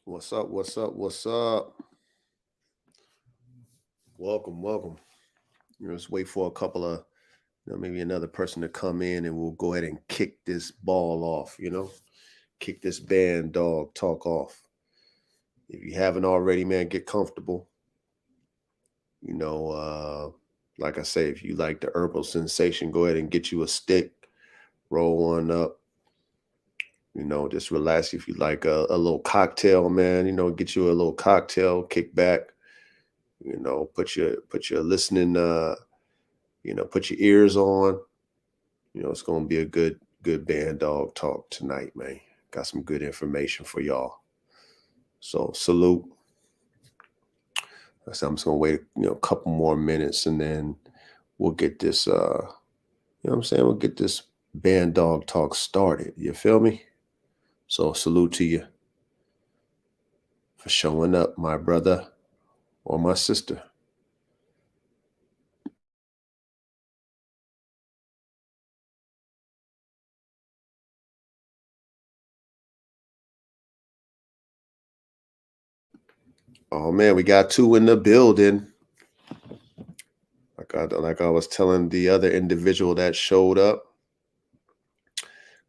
What's up? What's up? What's up? Welcome, welcome. Let's wait for a couple of, maybe another person to come in and we'll go ahead and kick this ball off, kick this band dog talk off. If you haven't already, man, get comfortable. You know, uh, like I say, if you like the herbal sensation, go ahead and get you a stick, roll one up, just relax. If you like a little cocktail, man, get you a little cocktail, kick back, put your listening put your ears on. It's gonna be a good band dog talk tonight, man. Got some good information for y'all. So salute. So I'm just gonna wait, a couple more minutes and then we'll get this what I'm saying? We'll get this band dog talk started. You feel me? So salute to you for showing up, my brother or my sister. Oh man, we got two in the building. Like I was telling the other individual that showed up,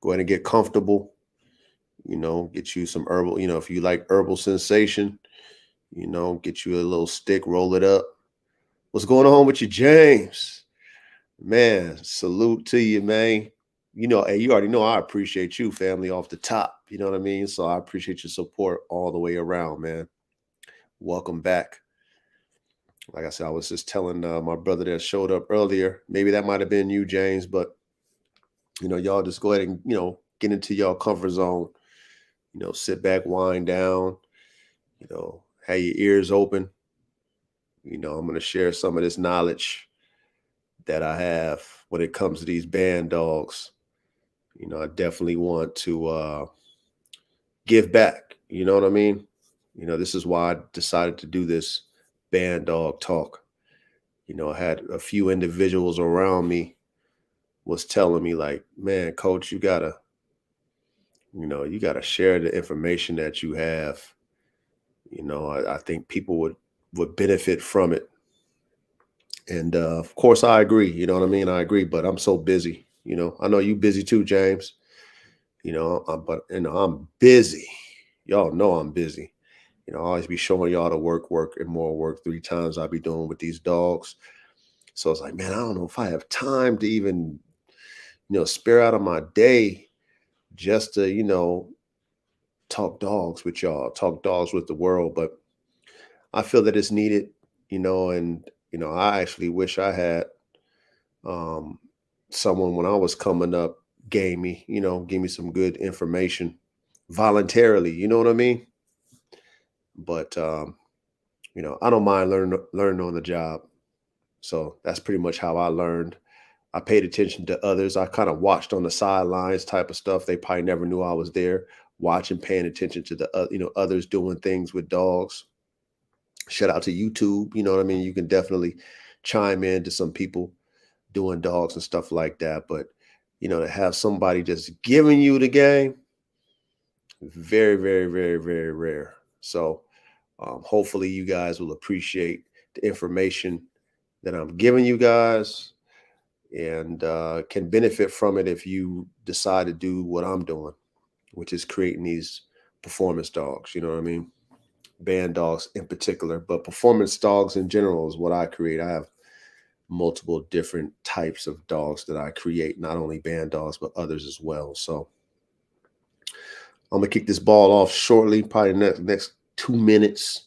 go ahead and get comfortable. Get you some herbal. If you like herbal sensation, get you a little stick, roll it up. What's going on with you, James? Man, salute to you, man. Hey, you already know I appreciate you, family, off the top. You know what I mean? So I appreciate your support all the way around, man. Welcome back. Like I said, I was just telling my brother that showed up earlier. Maybe that might have been you, James, but y'all just go ahead and get into your comfort zone. Sit back, wind down. Have your ears open. I'm going to share some of this knowledge that I have when it comes to these band dogs. I definitely want to give back. You know what I mean? This is why I decided to do this band dog talk. I had a few individuals around me was telling me like, man, coach, you gotta share the information that you have. I think people would benefit from it. And of course, I agree. You know what I mean? I agree, but I'm so busy. I know you busy too, James. But I'm busy. Y'all know I'm busy. I always be showing y'all the work, and more work. 3 times I be doing with these dogs. So it's like, man, I don't know if I have time to even, spare out of my day just to, talk dogs with y'all, talk dogs with the world. But I feel that it's needed, and I actually wish I had um, someone when I was coming up gave me some good information voluntarily. You know what I mean? But I don't mind learning on the job. So that's pretty much how I learned. I paid attention to others. I kind of watched on the sidelines type of stuff. They probably never knew I was there, watching, paying attention to the others doing things with dogs. Shout out to YouTube. You know what I mean? You can definitely chime in to some people doing dogs and stuff like that. But to have somebody just giving you the game, very, very, very, very rare. So hopefully you guys will appreciate the information that I'm giving you guys and can benefit from it if you decide to do what I'm doing, which is creating these performance dogs. You know what I mean? Band dogs in particular, but performance dogs in general is what I create. I have multiple different types of dogs that I create, not only band dogs, but others as well. So I'm gonna kick this ball off shortly, probably next 2 minutes.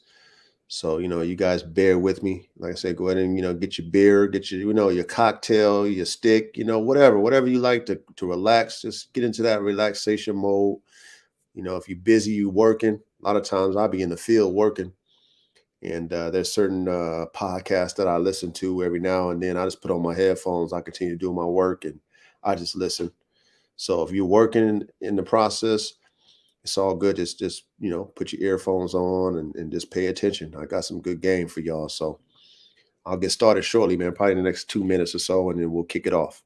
So, you guys bear with me. Like I said, go ahead and, get your beer, get your, your cocktail, your stick, whatever you like to relax. Just get into that relaxation mode. If you're busy, you working. A lot of times I'll be in the field working. And there's certain podcasts that I listen to every now and then. I just put on my headphones. I continue to do my work and I just listen. So if you're working in the process, it's all good. Just put your earphones on and just pay attention. I got some good game for y'all. So I'll get started shortly, man. Probably in the next 2 minutes or so, and then we'll kick it off.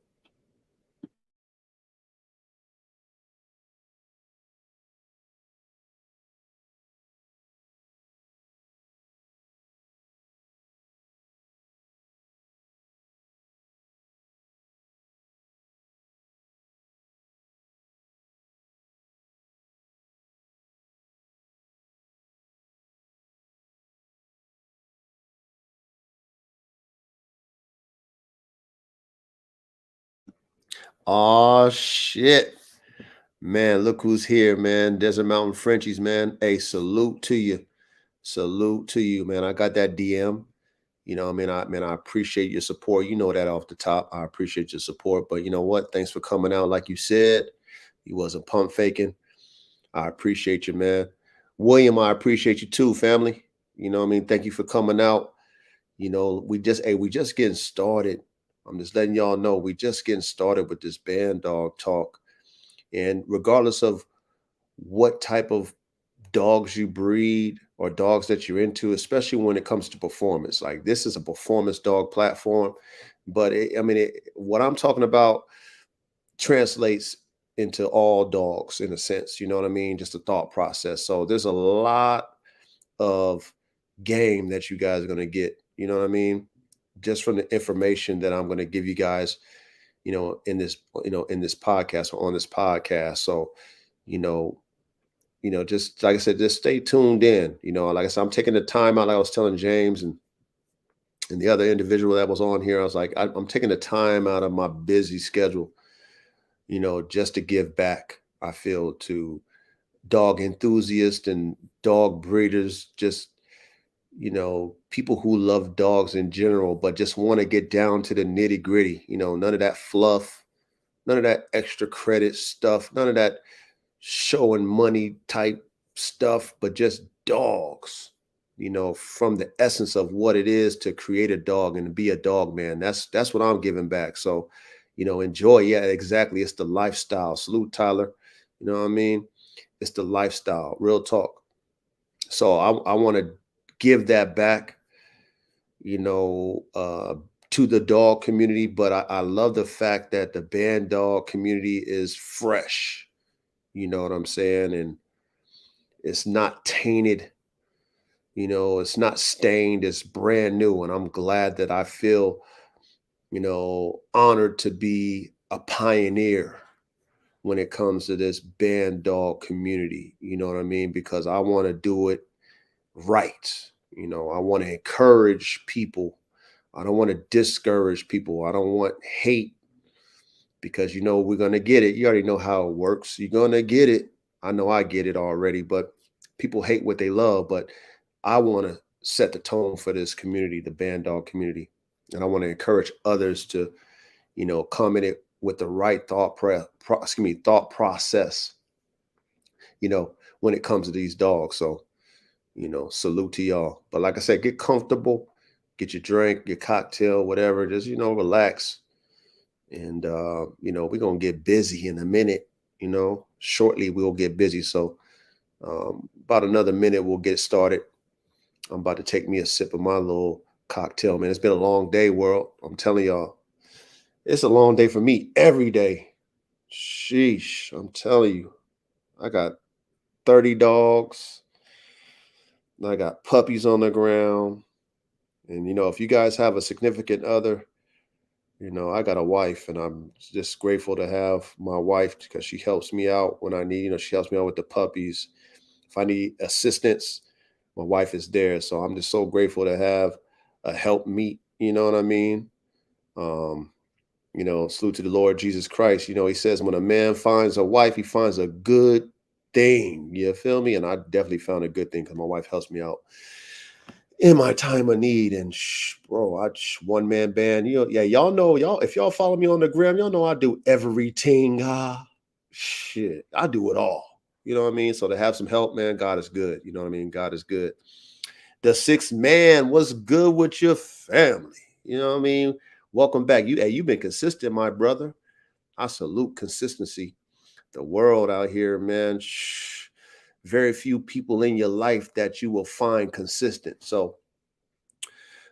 Oh shit. Man, look who's here, man. Desert Mountain Frenchies, man. Hey, salute to you. Salute to you, man. I got that DM. I appreciate your support. You know that off the top. I appreciate your support. But you know what? Thanks for coming out. Like you said, you wasn't pump faking. I appreciate you, man. William, I appreciate you too, family. Thank you for coming out. We just getting started. I'm just letting y'all know we just getting started with this band dog talk. And regardless of what type of dogs you breed or dogs that you're into, especially when it comes to performance. Like this is a performance dog platform, but what I'm talking about translates into all dogs in a sense. You know what I mean? Just a thought process. So there's a lot of game that you guys are going to get. You know what I mean? Just from the information that I'm going to give you guys. In this podcast or on this podcast. So, you know, just like I said, just stay tuned in. Like I said, I'm taking the time out. Like I was telling James and the other individual that was on here, I was like, I'm taking the time out of my busy schedule, just to give back. I feel to dog enthusiasts and dog breeders, just people who love dogs in general, but just want to get down to the nitty gritty. None of that fluff, none of that extra credit stuff, none of that showing money type stuff, but just dogs, from the essence of what it is to create a dog and to be a dog man. That's what I'm giving back. So, enjoy. Yeah, exactly. It's the lifestyle. Salute, Tyler. You know what I mean? It's the lifestyle. Real talk. So I want to give that back, you know, uh, to the dog community, but I love the fact that the band dog community is fresh. You know what I'm saying? And it's not tainted, it's not stained, it's brand new. And I'm glad that I feel, honored to be a pioneer when it comes to this band dog community. You know what I mean? Because I want to do it right. I want to encourage people. I don't want to discourage people. I don't want hate because we're going to get it. You already know how it works. You're going to get it. I know I get it already, but people hate what they love. But I want to set the tone for this community, the band dog community. And I want to encourage others to, come in it with the right thought process, when it comes to these dogs. So, salute to y'all. But like I said, get comfortable, get your drink, your cocktail, whatever. Just, relax. And we're gonna get busy in a minute. Shortly we'll get busy. So about another minute we'll get started. I'm about to take me a sip of my little cocktail, man. It's been a long day, world. I'm telling y'all, it's a long day for me every day. Sheesh, I'm telling you, I got 30 dogs. I got puppies on the ground. And if you guys have a significant other, I got a wife, and I'm just grateful to have my wife because she helps me out when I need, she helps me out with the puppies. If I need assistance, my wife is there. So I'm just so grateful to have a help meet, you know what I mean? Um, salute to the Lord Jesus Christ. He says when a man finds a wife, he finds a good thing. You feel me? And I definitely found a good thing because my wife helps me out in my time of need. And bro, one man band. Yeah, y'all know, y'all, if y'all follow me on the gram, y'all know I do everything. Shit, I do it all. You know what I mean? So to have some help, man, God is good. You know what I mean? God is good. The sixth man, what's good with your family? You know what I mean? Welcome back. You've been consistent, my brother. I salute consistency. The world out here, man. Very few people in your life that you will find consistent. So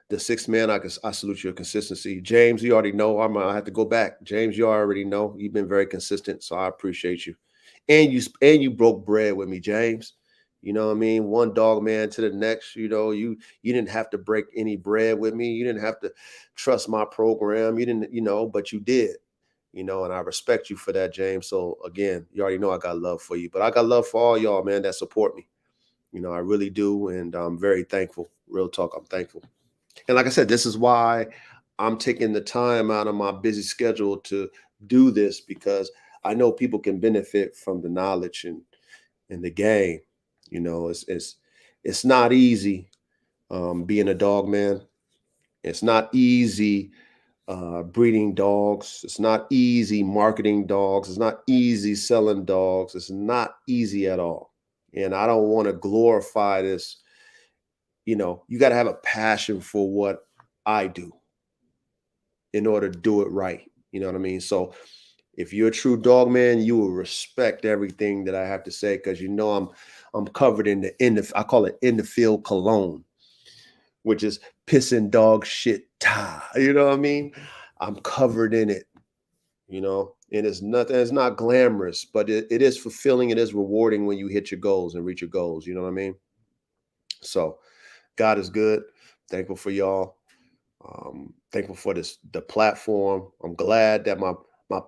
the sixth man, I salute your consistency. James, you already know. I have to go back. James, you already know. You've been very consistent, so I appreciate you. And you broke bread with me, James. You know what I mean? One dog man to the next. You didn't have to break any bread with me. You didn't have to trust my program. You didn't, but you did. And I respect you for that, James. So again, you already know I got love for you, but I got love for all y'all, man, that support me. I really do, and I'm very thankful. Real talk, I'm thankful. And like I said, this is why I'm taking the time out of my busy schedule to do this because I know people can benefit from the knowledge and the game. You know, it's not easy being a dog man. It's not easy breeding dogs. It's not easy marketing dogs. It's not easy selling dogs. It's not easy at all. And I don't want to glorify this. You know, you got to have a passion for what I do in order to do it right. You know what I mean? So if you're a true dog man, you will respect everything that I have to say because you know I'm covered in the I call it in the field cologne, which is pissing dog shit ta. You know what I mean? I'm covered in it, you know, and it's nothing, it's not glamorous, but it is fulfilling, it is rewarding when you hit your goals and reach your goals. You know what I mean? So God is good. Thankful for y'all. Thankful for the platform. I'm glad that my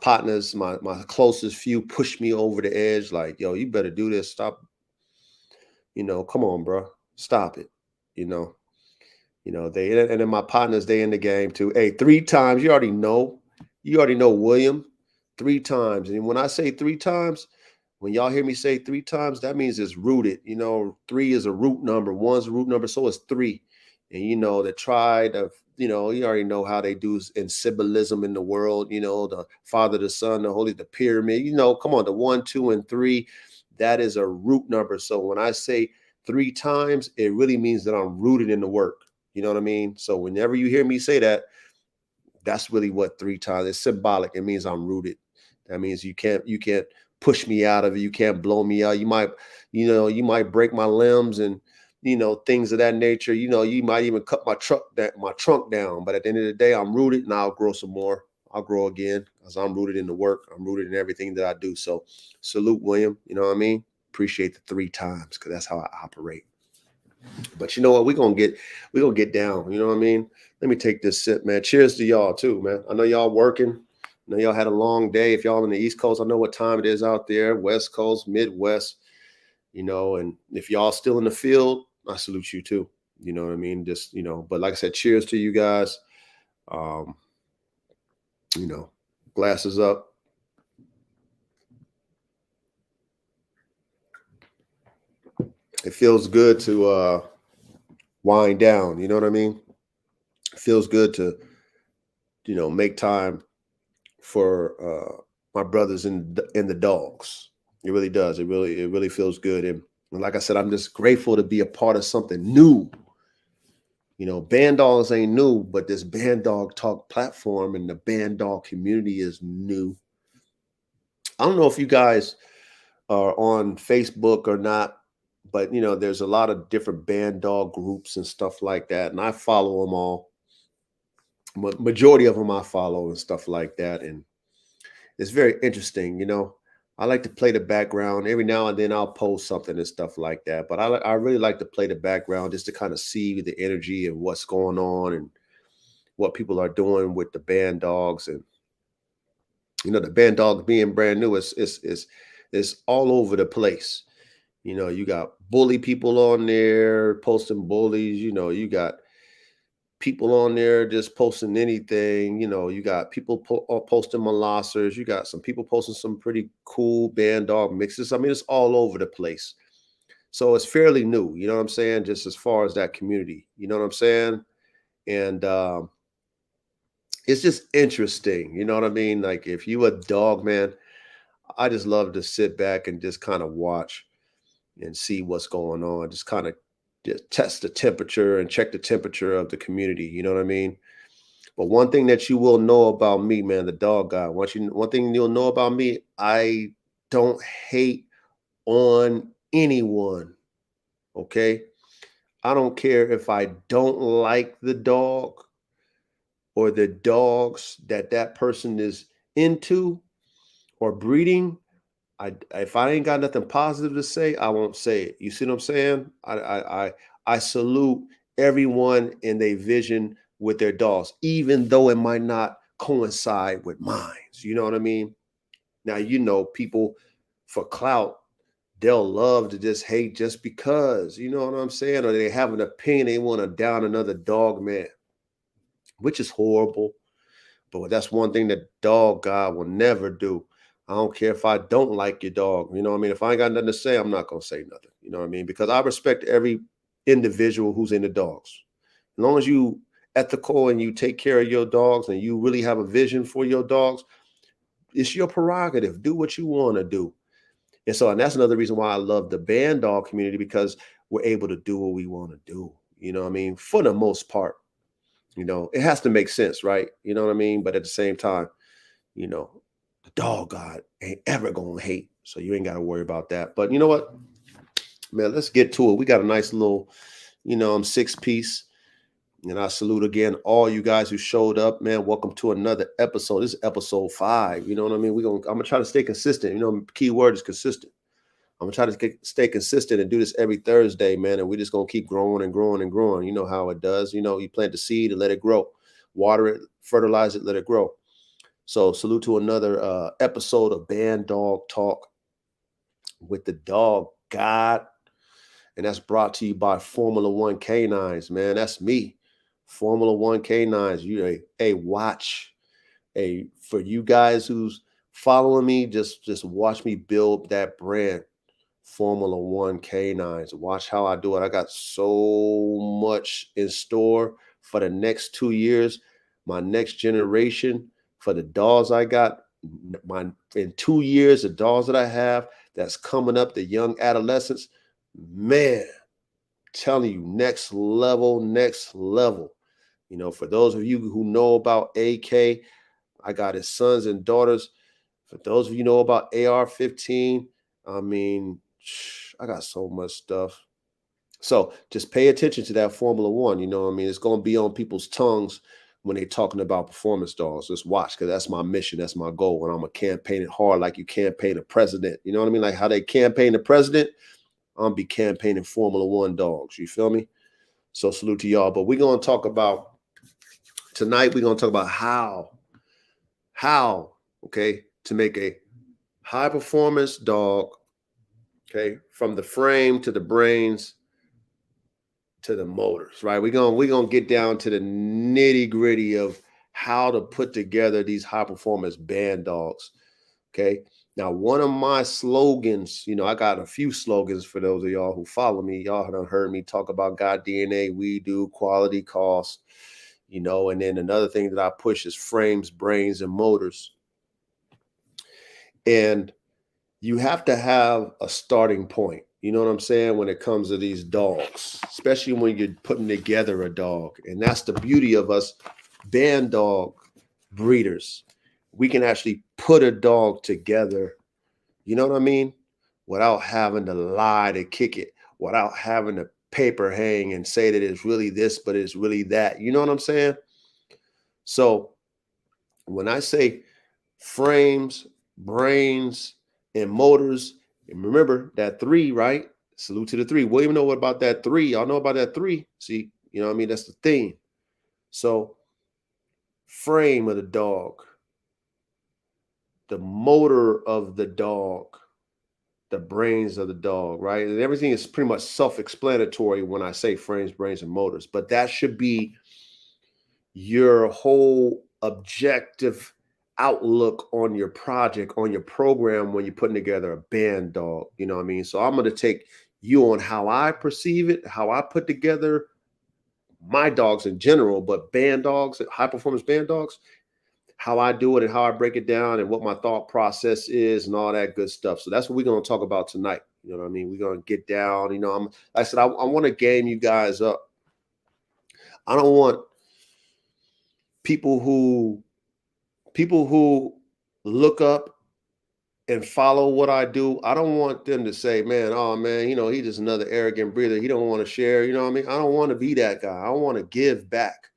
partners, my closest few pushed me over the edge. Like, yo, you better do this. Stop, you know, come on, bro. Stop it. You know, they and then my partners, they in the game too. Hey, 3 times, you already know. You already know William 3 times. And when I say 3 times, when y'all hear me say 3 times, that means it's rooted. You know, three is a root number, one's a root number, so it's three. And you know, the triad of, you know, you already know how they do in symbolism in the world, you know, the Father, the Son, the Holy, the pyramid, you know, come on, the 1, 2, and 3, that is a root number. So when I say 3 times, it really means that I'm rooted in the work. You know what I mean? So whenever you hear me say that, that's really what 3 times. It's symbolic. It means I'm rooted. That means you can't push me out of it. You can't blow me out. You might break my limbs and things of that nature. You might even cut my trunk down. But at the end of the day, I'm rooted and I'll grow some more. I'll grow again because I'm rooted in the work. I'm rooted in everything that I do. So salute, William. You know what I mean? Appreciate the 3 times because that's how I operate. But you know what? We're gonna get down. You know what I mean? Let me take this sip, man. Cheers to y'all too, man. I know y'all working. I know y'all had a long day. If y'all on the East Coast, I know what time it is out there. West Coast, Midwest, and if y'all still in the field, I salute you too. You know what I mean? Just, but like I said, cheers to you guys. Um, glasses up. It feels good to wind down. You know what I mean? It feels good to, make time for my brothers and the dogs. It really does. It really feels good. And like I said, I'm just grateful to be a part of something new. Bandogs ain't new, but this Bandog Talk platform and the Bandog community is new. I don't know if you guys are on Facebook or not, but there's a lot of different Bandog groups and stuff like that, and I follow them all. Majority of them I follow and stuff like that, and it's very interesting. I like to play the background. Every now and then I'll post something and stuff like that. But I really like to play the background just to kind of see the energy and what's going on and what people are doing with the band dogs. And the band dogs being brand new is all over the place. You got bully people on there posting bullies. You got people on there just posting anything. You got people posting molossers. You got some people posting some pretty cool band dog mixes. I mean, it's all over the place. So it's fairly new, you know what I'm saying? Just as far as that community, you know what I'm saying? And it's just interesting, you know what I mean? Like if you a dog man, I just love to sit back and just kind of watch and see what's going on. Just kind of test the temperature and check the temperature of the community. You know what I mean? But one thing that you will know about me, man, the dog guy. One thing you'll know about me, I don't hate on anyone. Okay, I don't care if I don't like the dog or the dogs that person is into or breeding. If I ain't got nothing positive to say, I won't say it. You see what I'm saying? I salute everyone in their vision with their dogs, even though it might not coincide with mine. You know what I mean? Now people for clout, they'll love to just hate just because, you know what I'm saying? Or they have an opinion, they want to down another dog man, which is horrible. But that's one thing that dog God will never do. I don't care if I don't like your dog. You know what I mean? If I ain't got nothing to say, I'm not gonna say nothing. You know what I mean? Because I respect every individual who's into dogs. As long as you ethical and you take care of your dogs and you really have a vision for your dogs, it's your prerogative. Do what you want to do. And that's another reason why I love the band dog community, because we're able to do what we want to do. You know what I mean? For the most part, it has to make sense, right? You know what I mean? But at the same time, you know, the dog God ain't ever gonna hate. So you ain't got to worry about that. But you know what, man, let's get to it. We got a nice little, 6-piece. And I salute again all you guys who showed up, man. Welcome to another episode. This is episode 5. You know what I mean? I'm gonna try to stay consistent. Key word is consistent. I'm gonna try to stay consistent and do this every Thursday, man. And we're just gonna keep growing and growing and growing. You know how it does. You plant the seed and let it grow, water it, fertilize it, let it grow. So salute to another episode of Bandog Talk with the dog God, and that's brought to you by Formula One Canines, man. That's me, Formula One Canines. You watch for you guys who's following me, just watch me build that brand. Formula One Canines. Watch how I do it. I got so much in store for the next 2 years. My next generation for the dogs I got. In 2 years, the dogs that I have that's coming up, the young adolescents, man, telling you, next level, next level. For those of you who know about AK, I got his sons and daughters. For those of you who know about AR-15, I mean, I got so much stuff. So just pay attention to that Formula One. You know what I mean? It's going to be on people's tongues when they're talking about performance dogs. Just watch, because that's my mission. That's my goal. And I'm going to campaign it hard like you campaign a president. You know what I mean? Like how they campaign the president, I'm going to be campaigning Formula One dogs. You feel me? So salute to y'all. But we're going to talk about, tonight, we're going to talk about how, okay, to make a high performance dog, okay, from the frame to the brains to the motors, right? We're gonna get down to the nitty gritty of how to put together these high performance band dogs. Okay. Now, one of my slogans, I got a few slogans for those of y'all who follow me. Y'all have heard me talk about God DNA, we do, quality, cost, and then another thing that I push is frames, brains, and motors. And you have to have a starting point. You know what I'm saying? When it comes to these dogs, especially when you're putting together a dog. And that's the beauty of us band dog breeders. We can actually put a dog together, you know what I mean? Without having to lie to kick it, without having to paper hang and say that it's really this, but it's really that. You know what I'm saying? So when I say frames, brains, and motors, and remember that 3, right? Salute to the 3. We'll even know what about that 3. Y'all know about that 3. See, you know what I mean? That's the theme. So frame of the dog, the motor of the dog, the brains of the dog, right? And everything is pretty much self-explanatory when I say frames, brains, and motors. But that should be your whole objective outlook on your project, on your program, when you're putting together a band dog. You know what I mean? So I'm going to take you on how I perceive it, how I put together my dogs in general, but band dogs, high performance band dogs, how I do it and how I break it down and what my thought process is and all that good stuff. So that's what we're going to talk about tonight. You know what I mean? We're going to get down, like I said, I want to game you guys up. I don't want people who look up and follow what I do. I don't want them to say, man, oh man, he's just another arrogant breeder. He don't want to share. You know what I mean? I don't want to be that guy. I want to give back.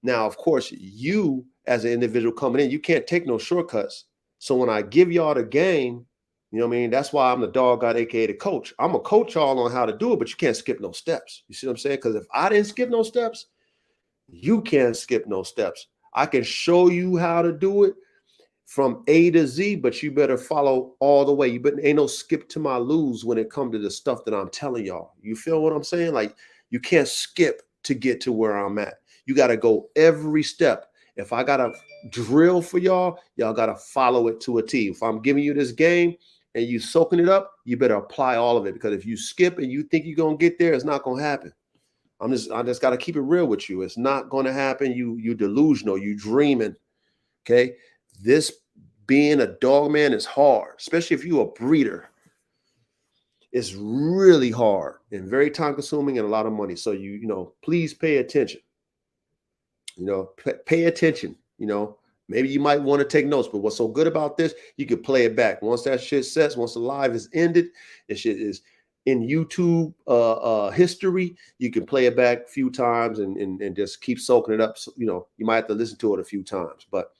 Now, of course, you as an individual coming in, you can't take no shortcuts. So when I give y'all the game, you know what I mean? That's why I'm the dog god, aka the coach. I'm gonna coach y'all on how to do it, but you can't skip no steps. You see what I'm saying? Because if I didn't skip no steps, you can't skip no steps. I can show you how to do it from A to Z, but you better follow all the way. Ain't no skip to my lose when it comes to the stuff that I'm telling y'all. You feel what I'm saying? Like, you can't skip to get to where I'm at. You got to go every step. If I got a drill for y'all, y'all got to follow it to a T. If I'm giving you this game and you soaking it up, you better apply all of it, because if you skip and you think you're going to get there, it's not going to happen. I just got to keep it real with you. It's not going to happen. You delusional, you dreaming. Okay. This being a dog man is hard, especially if you're a breeder. It's really hard and very time consuming and a lot of money. So please pay attention. Pay attention. Maybe you might want to take notes, but what's so good about this, you can play it back. Once that shit sets, once the live is ended, this shit is in YouTube history. You can play it back a few times and just keep soaking it up. So, you might have to listen to it a few times, but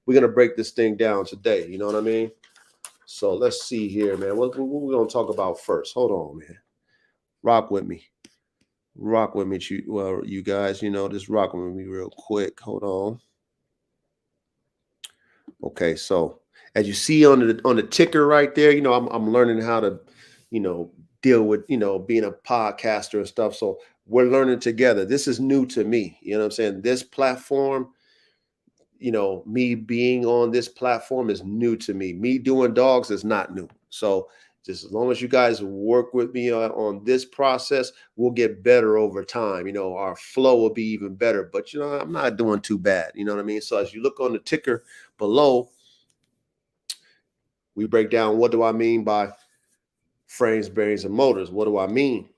we're going to break this thing down today. You know what I mean? So let's see here, man. What we're going to talk about first. Hold on, man. Rock with me. You guys, just rock with me real quick. Hold on. Okay, so as you see on the ticker right there, I'm learning how to, deal with, being a podcaster and stuff. So we're learning together. This is new to me. You know what I'm saying? This platform, me being on this platform is new to me. Me doing dogs is not new. So just as long as you guys work with me on this process, we'll get better over time. Our flow will be even better. But, I'm not doing too bad. You know what I mean? So as you look on the ticker below, we break down, what do I mean by frames, bearings, and motors? What do I mean?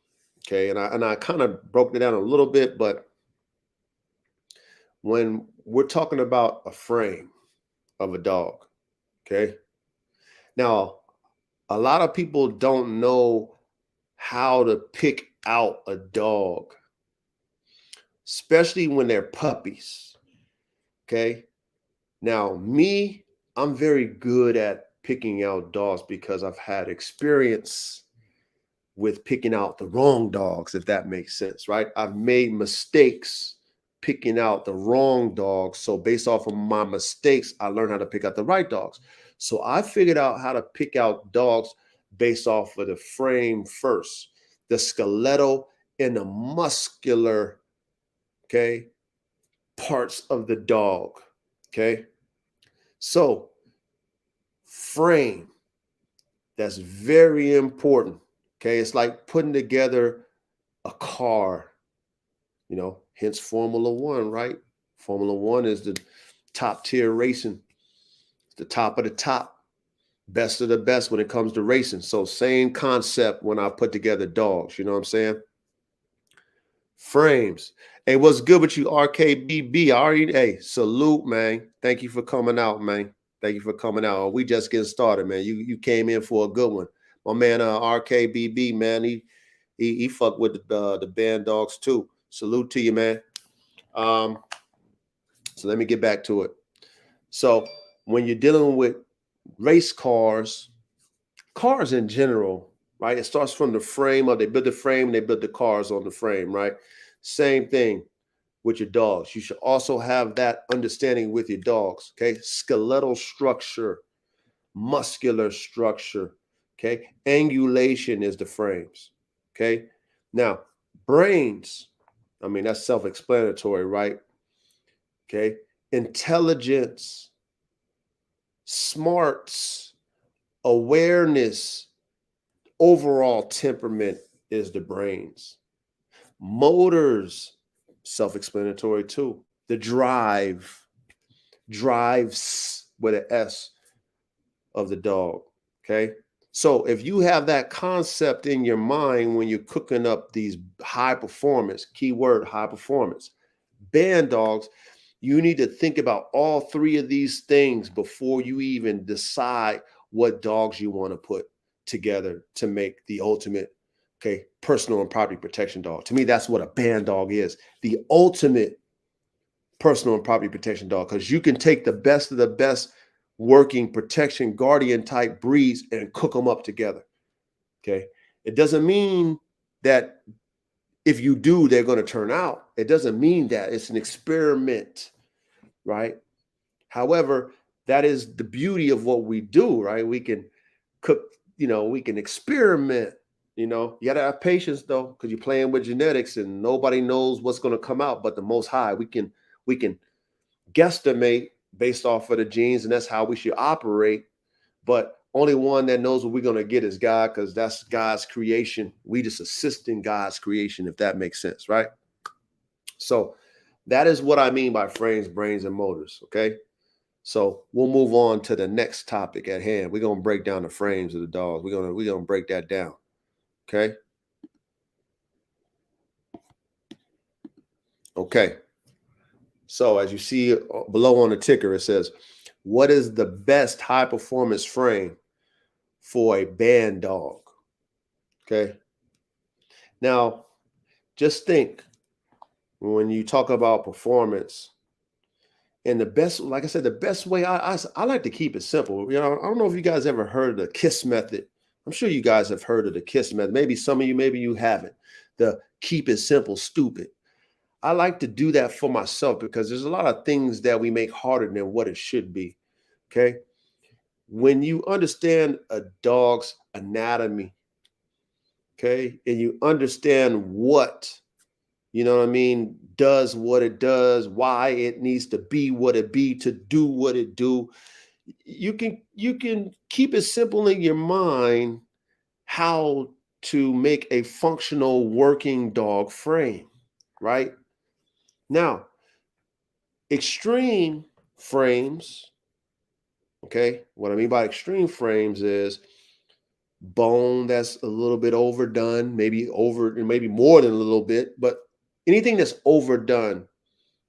Okay. And I kind of broke it down a little bit, but when we're talking about a frame of a dog, okay? Now, a lot of people don't know how to pick out a dog, especially when they're puppies, okay? Now, me, I'm very good at picking out dogs because I've had experience with picking out the wrong dogs, if that makes sense, right? I've made mistakes picking out the wrong dogs. So based off of my mistakes, I learned how to pick out the right dogs. So I figured out how to pick out dogs based off of the frame first, the skeletal and the muscular, okay, parts of the dog, okay? So frame, that's very important, okay? It's like putting together a car, hence Formula One, right? Formula One is the top tier racing. It's the top of the top, best of the best when it comes to racing. So same concept when I put together dogs, you know what I'm saying? Frames. Hey, what's good with you, RKBB? Hey, salute, man. Thank you for coming out, man. Thank you for coming out. We just getting started, man. You came in for a good one. My man, RKBB, man, he fucked with the Bandogs too. Salute to you, man. So let me get back to it. So when you're dealing with race cars in general, right? It starts from the frame, or they build the frame and they build the cars on the frame, right? Same thing with your dogs. You should also have that understanding with your dogs, okay? Skeletal structure, muscular structure, okay? Angulation is the frames, okay? Now, brains, that's self-explanatory, right? Okay. Intelligence, smarts, awareness, overall temperament is the brains. Motors, self-explanatory too. The drives with an S of the dog. Okay. So if you have that concept in your mind when you're cooking up these high performance, keyword high performance, band dogs, you need to think about all three of these things before you even decide what dogs you want to put together to make the ultimate, okay, personal and property protection dog. To me, that's what a band dog is. The ultimate personal and property protection dog, because you can take the best of the best working protection guardian type breeds and cook them up together. Okay. It doesn't mean that if you do, they're going to turn out. It doesn't mean that. It's an experiment, right? However, that is the beauty of what we do, right? We can cook, we can experiment, you got to have patience though, because you're playing with genetics and nobody knows what's going to come out but the Most High. We can guesstimate based off of the genes, and that's how we should operate. But only one that knows what we're going to get is God, because that's God's creation. We just assist in God's creation, if that makes sense, right? So that is what I mean by frames, brains, and motors. Okay. So we'll move on to the next topic at hand. We're gonna break down the frames of the dogs. We're gonna break that down. Okay. Okay. So as you see below on the ticker, it says, "What is the best high performance frame for a band dog?" Okay. Now, just think when you talk about performance. And the best, like I said, the best way I like to keep it simple. You know, I don't know if you guys ever heard of the KISS method. I'm sure you guys have heard of the KISS method. Maybe some of you, maybe you haven't. The keep it simple, stupid. I like to do that for myself because there's a lot of things that we make harder than what it should be. Okay. When you understand a dog's anatomy, okay, and you understand what, you know what I mean, does what it does, why it needs to be what it be, to do what it do. You can keep it simple in your mind how to make a functional working dog frame, right? Now, extreme frames, okay? What I mean by extreme frames is bone that's a little bit overdone, maybe more than a little bit, but anything that's overdone,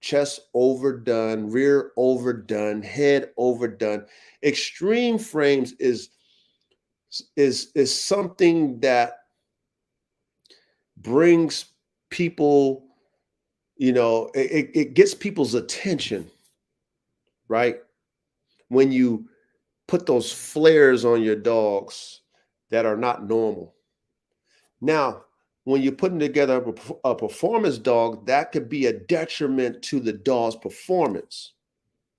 chest overdone, rear overdone, head overdone. Extreme frames is something that brings people, it gets people's attention, right? When you put those flares on your dogs that are not normal. Now, when you're putting together a performance dog, that could be a detriment to the dog's performance.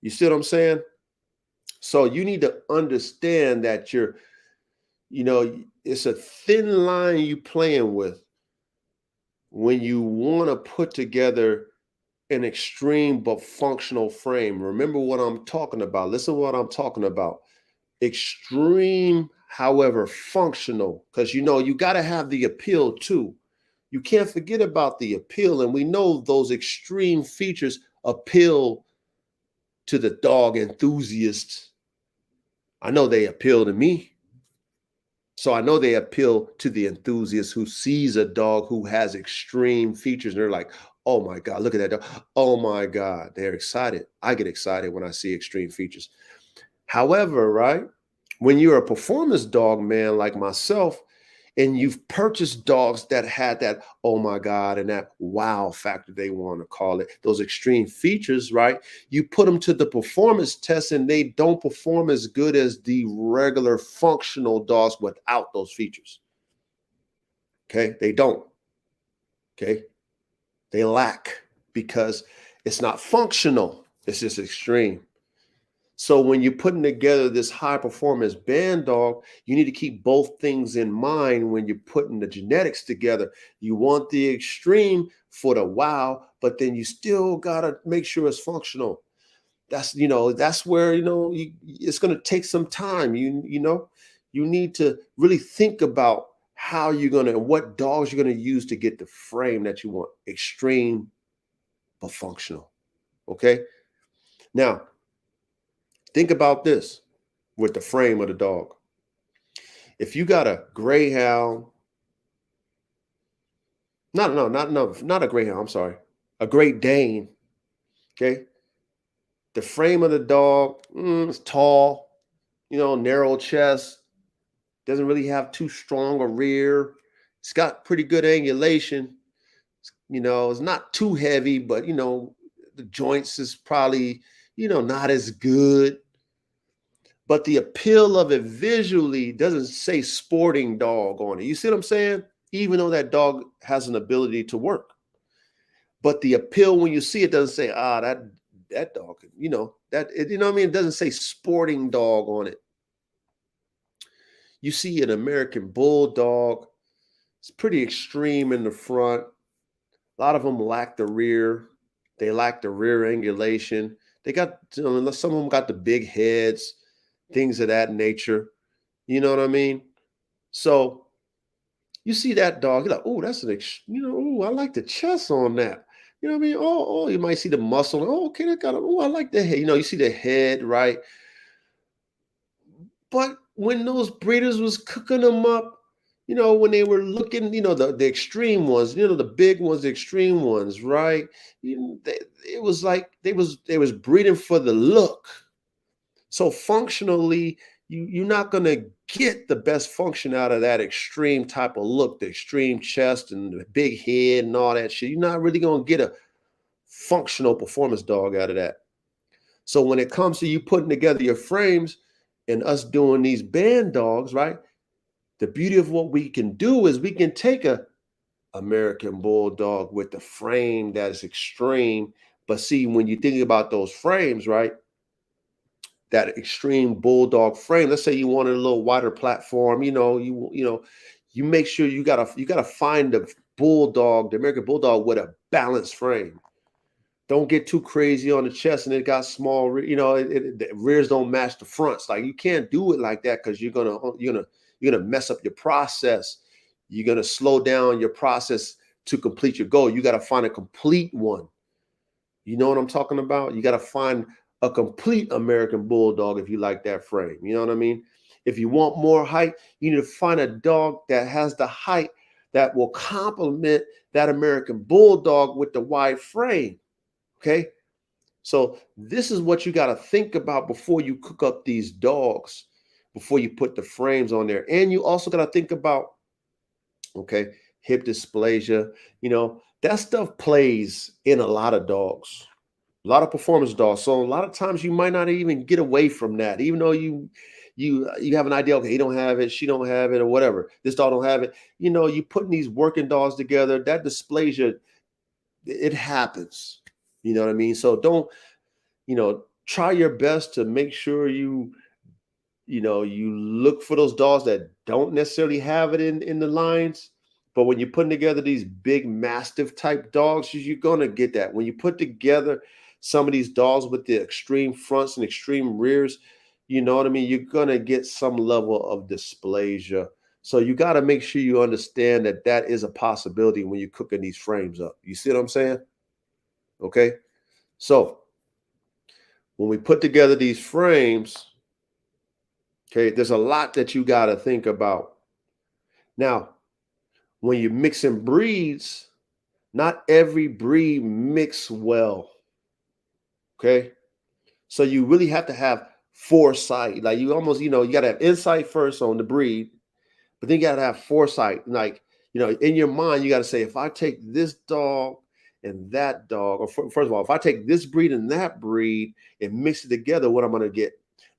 You see what I'm saying? So you need to understand that it's a thin line you playing with when you want to put together an extreme but functional frame. Remember what I'm talking about. Listen to what I'm talking about. Extreme, however, functional, because you got to have the appeal too. You can't forget about the appeal, and we know those extreme features appeal to the dog enthusiasts. I know they appeal to me. So I know they appeal to the enthusiast who sees a dog who has extreme features and they're like, "Oh my God, look at that dog. Oh my God." They're excited. I get excited when I see extreme features. However, right, when you're a performance dog man like myself, and you've purchased dogs that had that oh my God and that wow factor, they want to call it, those extreme features, right? You put them to the performance test and they don't perform as good as the regular functional dogs without those features. Okay, they don't. Okay, they lack because it's not functional, it's just extreme. So when you're putting together this high performance band dog, you need to keep both things in mind when you're putting the genetics together. You want the extreme for the wow, but then you still got to make sure it's functional. That's where, it's going to take some time. You need to really think about how you're going to, what dogs you're going to use to get the frame that you want. Extreme, but functional. Okay. Now, think about this with the frame of the dog. If you got a greyhound, not a greyhound, I'm sorry, a Great Dane, okay? The frame of the dog is tall, narrow chest, doesn't really have too strong a rear. It's got pretty good angulation. It's not too heavy, but the joints is probably, not as good. But the appeal of it visually doesn't say sporting dog on it. You see what I'm saying? Even though that dog has an ability to work. But the appeal when you see it doesn't say, that dog, it doesn't say sporting dog on it. You see an American bulldog, it's pretty extreme in the front. A lot of them lack the rear. They lack the rear angulation. They got, some of them got the big heads, things of that nature. You know what I mean? So you see that dog, you're like, oh, that's oh, I like the chest on that. You know what I mean? Oh, you might see the muscle. Oh, okay, that got oh, I like the head. You see the head, right? But when those breeders was cooking them up, when they were looking, the extreme ones, the big ones, the extreme ones, right? It was like they was breeding for the look. So functionally, you're not gonna get the best function out of that extreme type of look, the extreme chest and the big head and all that shit. You're not really gonna get a functional performance dog out of that. So when it comes to you putting together your frames and us doing these band dogs, right? The beauty of what we can do is we can take a American Bulldog with the frame that is extreme. But see, when you think about those frames, right? That extreme Bulldog frame. Let's say you wanted a little wider platform. You make sure you gotta find the Bulldog, the American Bulldog with a balanced frame. Don't get too crazy on the chest and it got small. The rears don't match the fronts. Like you can't do it like that because you're gonna mess up your process. You're gonna slow down your process to complete your goal. You got to find a complete one. You know what I'm talking about? You got to find a complete American Bulldog if you like that frame. You know what I mean? If you want more height, you need to find a dog that has the height that will complement that American Bulldog with the wide frame. Okay. So this is what you got to think about before you cook up these dogs, before you put the frames on there. And you also got to think about, okay, hip dysplasia. That stuff plays in a lot of dogs, a lot of performance dogs. So a lot of times you might not even get away from that, even though you have an idea, okay, he don't have it, she don't have it, or whatever. This dog don't have it. You putting these working dogs together, that dysplasia, it happens. You know what I mean? So don't, try your best to make sure you look for those dogs that don't necessarily have it in the lines. But when you're putting together these big mastiff type dogs, you're going to get that. When you put together some of these dogs with the extreme fronts and extreme rears, you know what I mean? You're going to get some level of dysplasia. So you got to make sure you understand that that is a possibility when you're cooking these frames up. You see what I'm saying? Okay. So when we put together these frames, okay, there's a lot that you got to think about. Now, when you're mixing breeds, not every breed mix well. Okay. So you really have to have foresight. Like you almost, you got to have insight first on the breed, but then you got to have foresight. Like, in your mind, you got to say, if I take this dog and that dog, or first of all, if I take this breed and that breed and mix it together, what I'm going to get.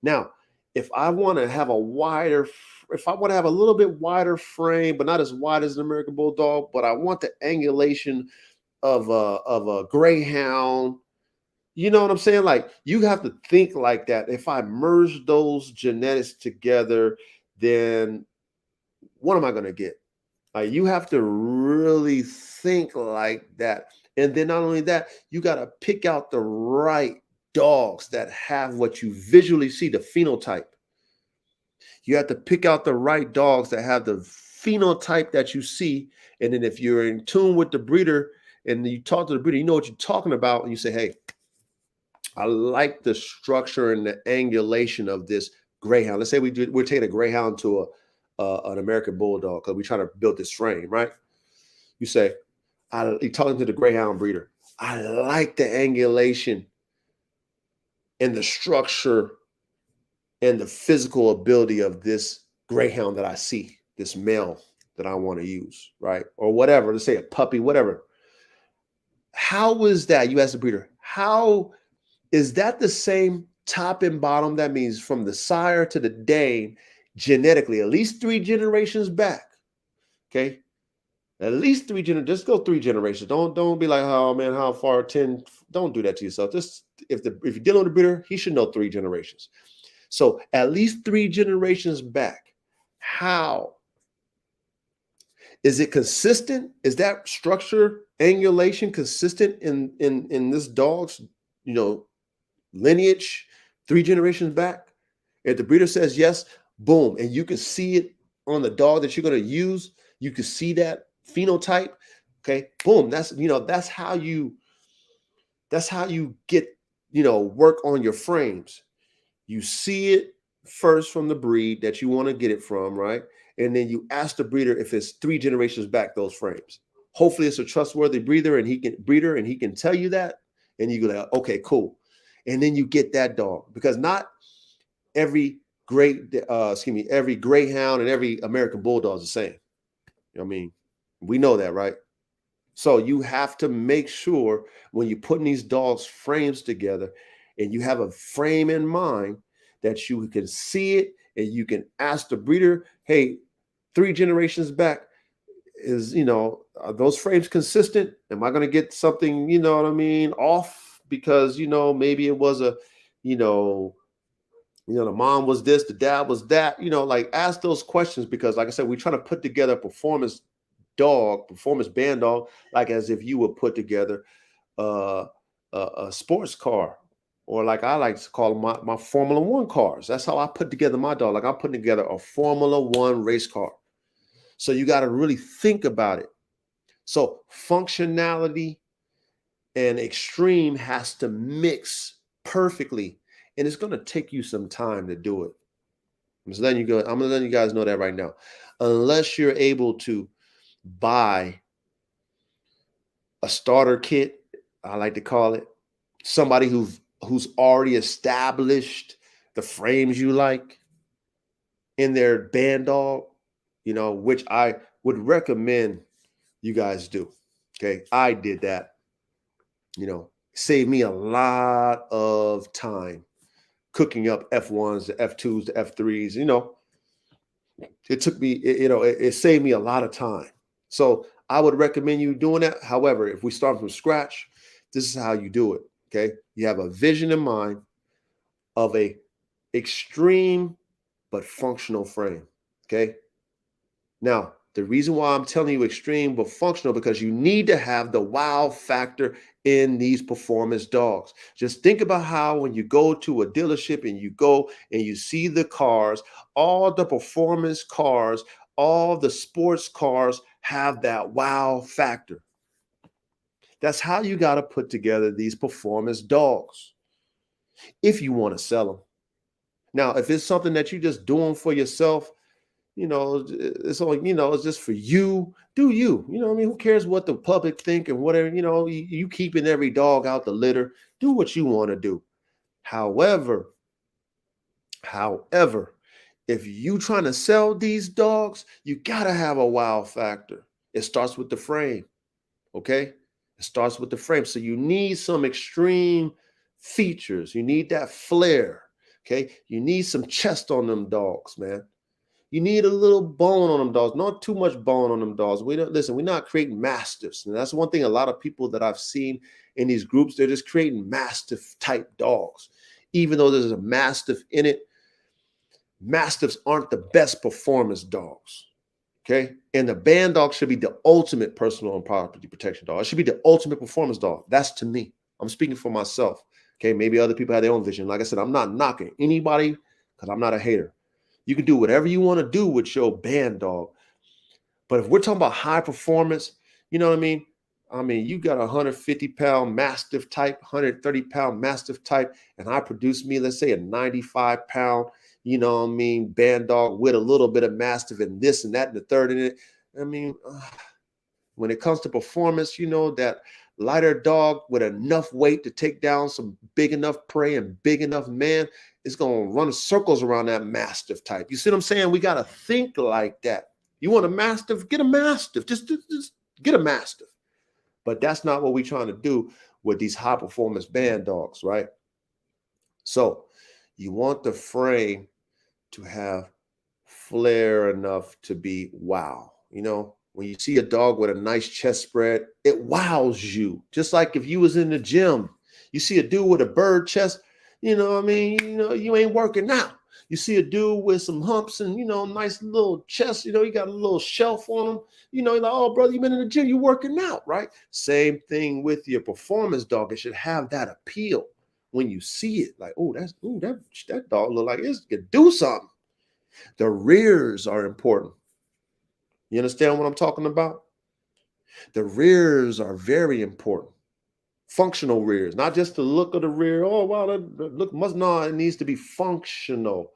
Now, if I want to have a little bit wider frame, but not as wide as an American Bulldog, but I want the angulation of a Greyhound. You know what I'm saying? Like you have to think like that. If I merge those genetics together, then what am I going to get? You have to really think like that. And then not only that, you got to pick out the right dogs that have what you visually see, the phenotype. You have to pick out the right dogs that have the phenotype that you see. And then if you're in tune with the breeder and you talk to the breeder, you know what you're talking about. And you say, hey, I like the structure and the angulation of this Greyhound. Let's say we're taking a Greyhound to an American Bulldog because we're trying to build this frame, right? You say, you're talking to the Greyhound breeder. I like the angulation and the structure and the physical ability of this Greyhound that I see, this male that I want to use, right? Or whatever, let's say a puppy, whatever. How is that? You ask the breeder, how is that the same top and bottom? That means from the sire to the dame, genetically, at least 3 generations back. Okay. At least 3 generations. Just go 3 generations. Don't be like, oh man, how far? 10. Don't do that to yourself. Just if you're dealing with a breeder, he should know 3 generations. So at least 3 generations back. How is it consistent? Is that structure angulation consistent in this dog's lineage 3 generations back? If the breeder says yes, boom, and you can see it on the dog that you're going to use, you can see that phenotype. Okay, boom. That's how you get, work on your frames. You see it first from the breed that you want to get it from, right? And then you ask the breeder if it's 3 generations back, those frames. Hopefully it's a trustworthy breeder and he can tell you that. And you go like, okay, cool. And then you get that dog, because not every every greyhound and every American bulldog is the same. I mean, we know that, right? So you have to make sure when you're putting these dogs' frames together and you have a frame in mind that you can see it and you can ask the breeder, hey, 3 generations back, are those frames consistent? Am I going to get something, off because, maybe it was the mom was this, the dad was that, like ask those questions, because like I said, we're trying to put together a performance band dog, like as if you would put together a sports car, or like I like to call them my Formula One cars. That's how I put together my dog. Like I'm putting together a Formula One race car. So you got to really think about it. So functionality and extreme has to mix perfectly, and it's going to take you some time to do it. I'm going to let you guys know that right now. Unless you're able to buy a starter kit, I like to call it, somebody who's already established the frames you like in their band dog, which I would recommend you guys do. Okay, I did that. Saved me a lot of time cooking up F1s, the F2s, the F3s. It took me, it saved me a lot of time. So I would recommend you doing that. However, if we start from scratch, this is how you do it. Okay. You have a vision in mind of a extreme but functional frame. Okay. Now, the reason why I'm telling you extreme but functional, because you need to have the wow factor in these performance dogs. Just think about how when you go to a dealership and you go and you see the cars, all the performance cars, all the sports cars have that wow factor. That's how you got to put together these performance dogs if you want to sell them. Now, if it's something that you're just doing for yourself, it's only, it's just for you, do you, who cares what the public think and whatever, you keeping every dog out the litter, do what you want to do. However, if you trying to sell these dogs, you got to have a wow factor. It starts with the frame. Okay. It starts with the frame. So you need some extreme features. You need that flair. Okay. You need some chest on them dogs, man. You need a little bone on them dogs, not too much bone on them dogs. We're not creating mastiffs. And that's one thing a lot of people that I've seen in these groups, they're just creating mastiff type dogs. Even though there's a mastiff in it, mastiffs aren't the best performance dogs. Okay. And the band dog should be the ultimate personal and property protection dog. It should be the ultimate performance dog. That's to me. I'm speaking for myself. Okay. Maybe other people have their own vision. Like I said, I'm not knocking anybody because I'm not a hater. You can do whatever you want to do with your band dog. But if we're talking about high performance, you know what I mean? You got a 150-pound mastiff type, 130-pound mastiff type, and I produce me, let's say, a 95-pound, band dog with a little bit of mastiff and this and that and the third in it. When it comes to performance, that lighter dog with enough weight to take down some big enough prey and big enough man is going to run circles around that mastiff type. You see what I'm saying? We got to think like that. You want a mastiff? Get a mastiff. Just get a mastiff. But that's not what we're trying to do with these high performance band dogs, right? So you want the frame to have flair enough to be wow. When you see a dog with a nice chest spread, it wows you. Just like if you was in the gym, you see a dude with a bird chest, you ain't working out. You see a dude with some humps and, nice little chest, he got a little shelf on him. You're like, oh, brother, you been in the gym, you working out, right? Same thing with your performance dog. It should have that appeal, when you see it. Like, oh, that dog look like it could do something. The rears are important. You understand what I'm talking about? The rears are very important. Functional rears, not just the look of the rear. Oh, wow, that look must not. It needs to be functional.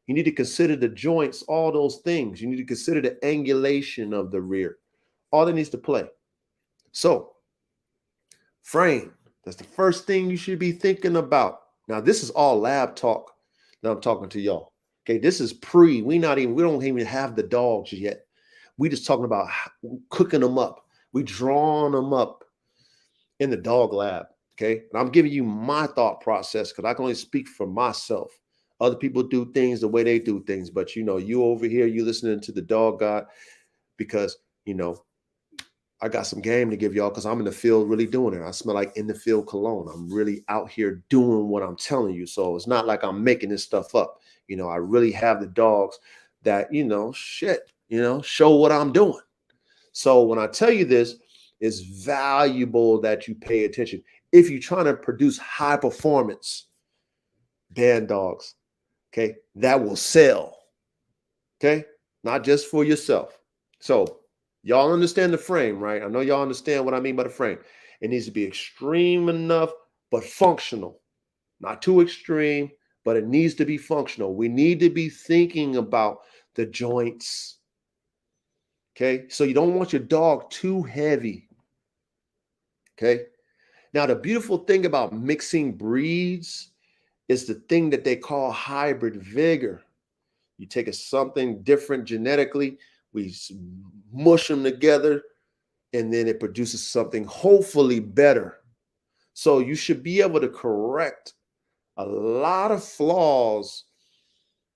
You need to consider the joints, all those things. You need to consider the angulation of the rear. All that needs to play. So, frame, that's the first thing you should be thinking about. Now, this is all lab talk that I'm talking to y'all. Okay, this is we don't even have the dogs yet. We just talking about cooking them up. We drawing them up in the dog lab. Okay, and I'm giving you my thought process because I can only speak for myself. Other people do things the way they do things, but you over here, you listening to the dog god because I got some game to give y'all because I'm in the field really doing it. I smell like in the field cologne. I'm really out here doing what I'm telling you. So it's not like I'm making this stuff up. I really have the dogs that, show what I'm doing. So when I tell you this, it's valuable that you pay attention. If you're trying to produce high performance band dogs, okay, that will sell. Okay, not just for yourself. So y'all understand the frame, right? I know y'all understand what I mean by the frame. It needs to be extreme enough, but functional. Not too extreme, but it needs to be functional. We need to be thinking about the joints. Okay, so you don't want your dog too heavy. Okay, now the beautiful thing about mixing breeds is the thing that they call hybrid vigor. You take something different genetically, we mush them together, and then it produces something hopefully better. So you should be able to correct a lot of flaws,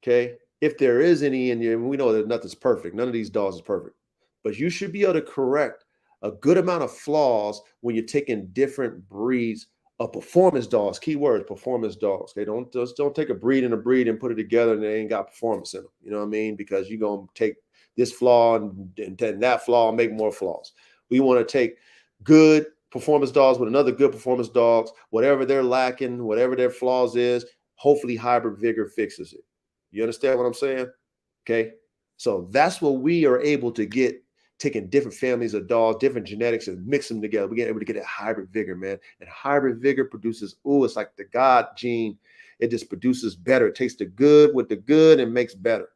okay, if there is any in you. And we know that nothing's perfect. None of these dogs is perfect. But you should be able to correct a good amount of flaws when you're taking different breeds of performance dogs. Key words, performance dogs. Okay, don't take a breed and put it together and they ain't got performance in them. You know what I mean? Because you're gonna take this flaw and that flaw and make more flaws. We want to take good performance dogs with another good performance dogs, whatever they're lacking, whatever their flaws is, hopefully hybrid vigor fixes it. You understand what I'm saying? Okay. So that's what we are able to get, taking different families of dogs, different genetics, and mix them together. We get able to get a hybrid vigor, man. And hybrid vigor produces, it's like the God gene. It just produces better. It takes the good with the good and makes better.